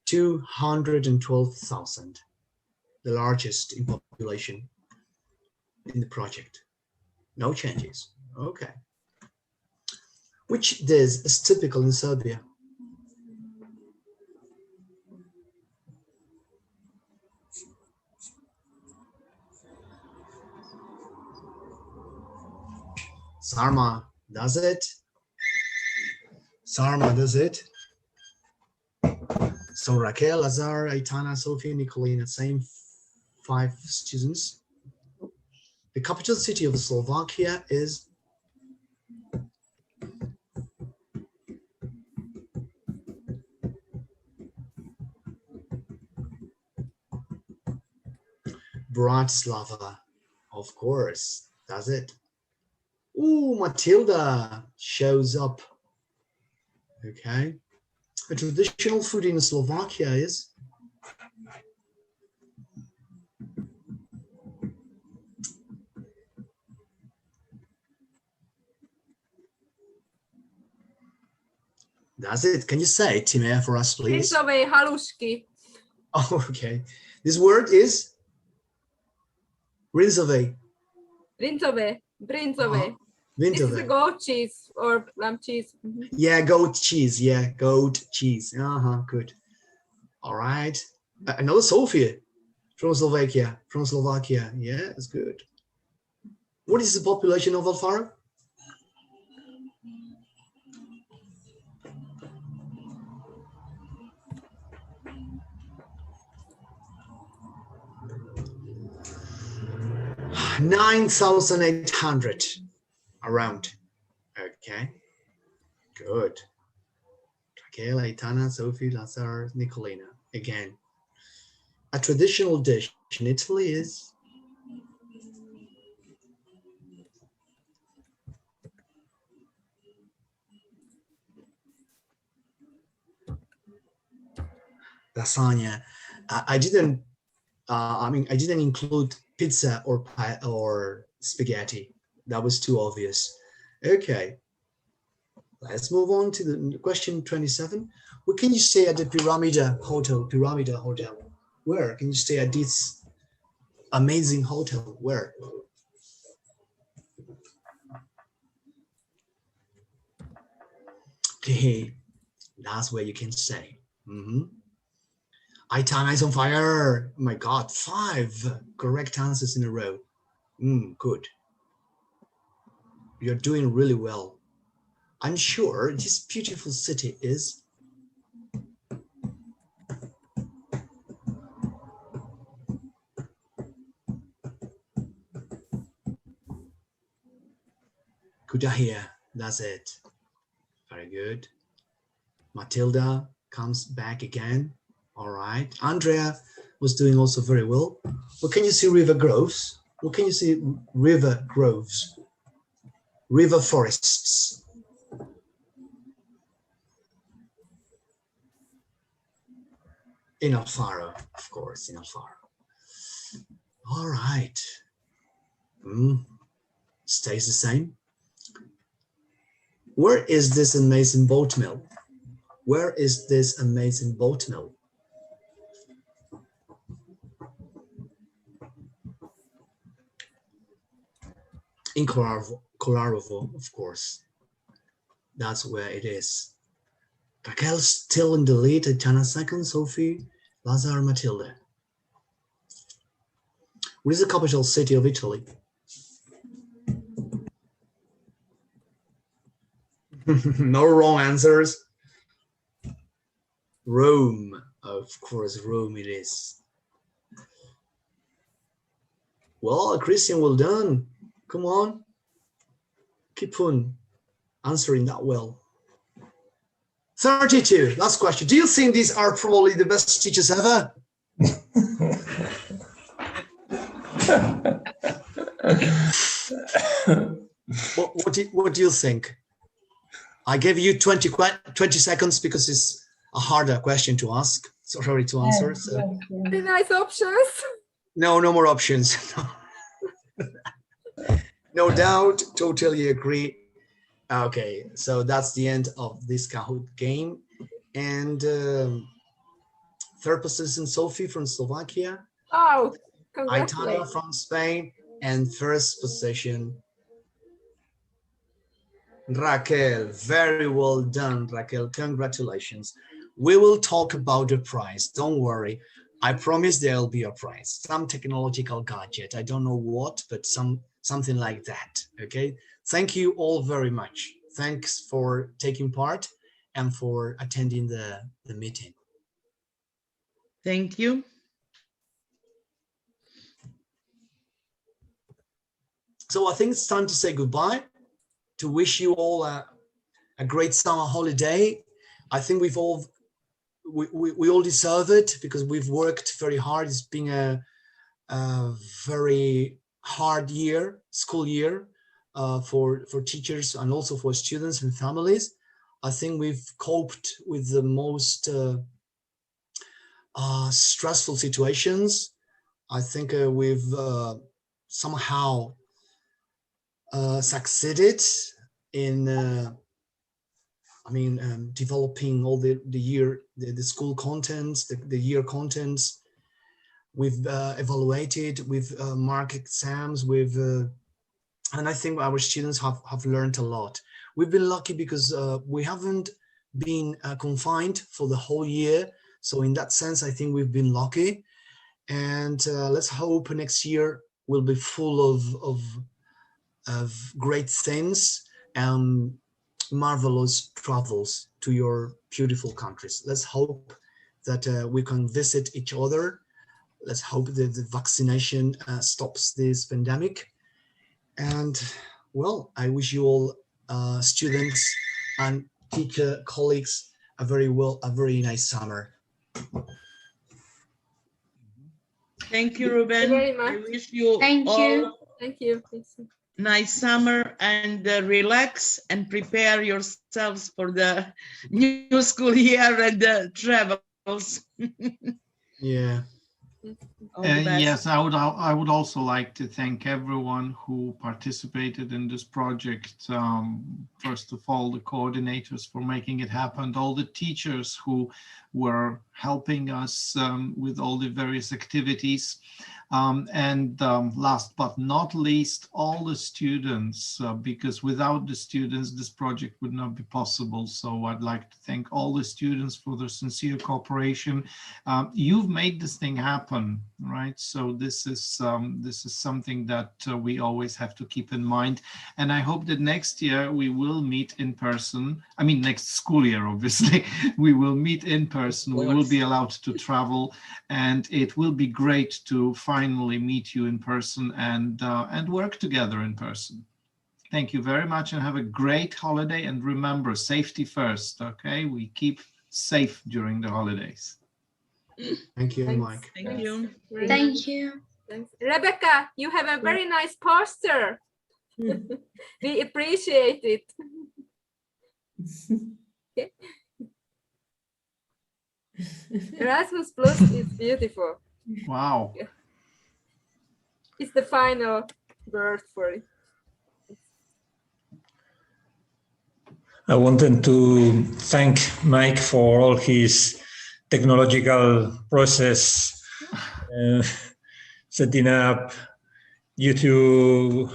$212,000, the largest in population in the project. No changes. Okay. Which dish is typical in Serbia? Sarma does it. Sarma does it. So Raquel, Lazar, Aitana, Sophie, Nicolina, same 5 students. The capital city of Slovakia is Bratislava. Of course, that's it. Ooh, Matilda shows up. Okay. A traditional food in Slovakia is That's it. Can you say it, Timea, for us, please? Brinzové halušky. Oh, okay. This word is Brinzové. Brinzové. Brinzové. This is a Brinzové. goat cheese or lamb cheese. Yeah, goat cheese. Yeah, goat cheese. Good. All right. Another Sophia from Slovakia. Yeah, it's good. What is the population of Alfaro? $9,800 around. Okay, good. Raquel, Aitana, Sophie, Lazar, Nicolina. Again, a traditional dish in Italy is lasagna. I didn't include pizza or pie or spaghetti. That was too obvious. Okay, let's move on to the question 27. Where can you stay at the Pyramida Hotel? Where can you stay at this amazing hotel? Where? Okay, that's where you can stay. Aitana is on fire. Oh my God, 5 correct answers in a row. Good. You're doing really well. I'm sure this beautiful city is Kudahia. That's it. Very good. Matilda comes back again. All right. Andrea was doing also very well. What can you see? River groves. What can you see? River groves. River forests. In Alfaro, of course, in Alfaro. All right. Stays the same. Where is this amazing boat mill? Where is this amazing boat mill? In Kolarov, of course. That's where it is. Raquel's still in the lead at 10 seconds. Sophie, Lazar, Matilda. What is the capital city of Italy? No wrong answers. Rome, of course, Rome it is. Well, Christian, well done. Come on. Keep on answering that well. 32, last question. Do you think these are probably the best teachers ever? What do you think? I gave you 20 seconds because it's a harder question to ask. Sorry to answer. So. Very nice options. No more options. No doubt, totally agree. Okay, so that's the end of this Kahoot game. And third position, Sophie from Slovakia. Oh, Aitana from Spain. And first position, Raquel. Very well done, Raquel. Congratulations. We will talk about the prize. Don't worry. I promise there'll be a prize. Some technological gadget. I don't know what, but something like that. Okay. Thank you all very much. Thanks for taking part and for attending the meeting. Thank you. So I think it's time to say goodbye, to wish you all a great summer holiday. I think we all deserve it because we've worked very hard. It's been a very hard school year for teachers and also for students and families. I think we've coped with the most stressful situations. I think we've somehow succeeded in developing all the school contents, the year contents. We've evaluated, we've marked exams, and I think our students have learned a lot. We've been lucky because we haven't been confined for the whole year. So in that sense, I think we've been lucky. And let's hope next year will be full of great things and marvelous travels to your beautiful countries. Let's hope that we can visit each other. Let's hope that the vaccination stops this pandemic. And well, I wish you all students and teacher colleagues a very nice summer. Thank you, Ruben. Thank you very much. I wish you all Thank you. nice summer and relax and prepare yourselves for the new school year and the travels. Yeah. Yes, I would also like to thank everyone who participated in this project. First of all, the coordinators for making it happen, all the teachers who were helping us with all the various activities. And last but not least, all the students, because without the students, this project would not be possible. So I'd like to thank all the students for their sincere cooperation. You've made this thing happen, right? So this is something that we always have to keep in mind. And I hope that next year we will meet in person. I mean, next school year, obviously, we will meet in person. We will be allowed to travel, and it will be great to finally meet you in person and work together in person. Thank you very much and have a great holiday. And remember, safety first, okay? We keep safe during the holidays. Thank you, Thanks. Mike. Thank you. Thank you. Thanks. Rebecca, you have a very nice poster. We appreciate it. Okay. Erasmus Plus is beautiful. Wow. Yeah. It's the final word for it. I wanted to thank Mike for all his technological process, setting up YouTube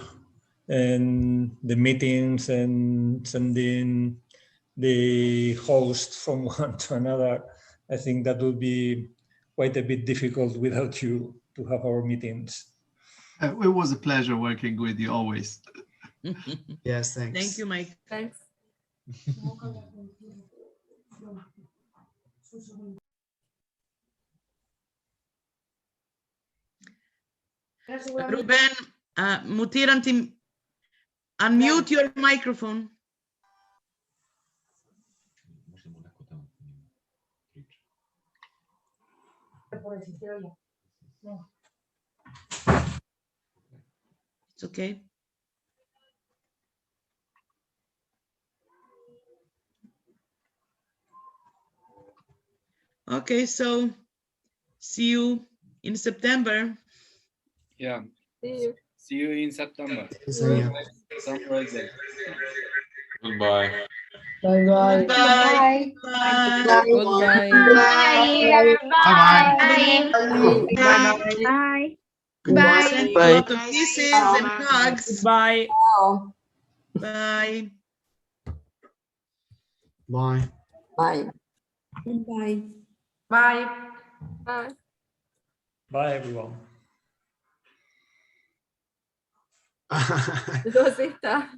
and the meetings and sending the host from one to another. I think that would be quite a bit difficult without you to have our meetings. It was a pleasure working with you always. Yes, thanks. Thank you, Mike. Thanks. Ruben, unmute your microphone. It's okay. Okay, so see you in September. Yeah. See you. See you in September. Goodbye. Bye. Bye. Bye. Goodbye. Bye. Bye. Send a lot of kisses and hugs. Bye. Bye. Bye. Bye. Goodbye. Bye. Bye. Bye, everyone. Rosita.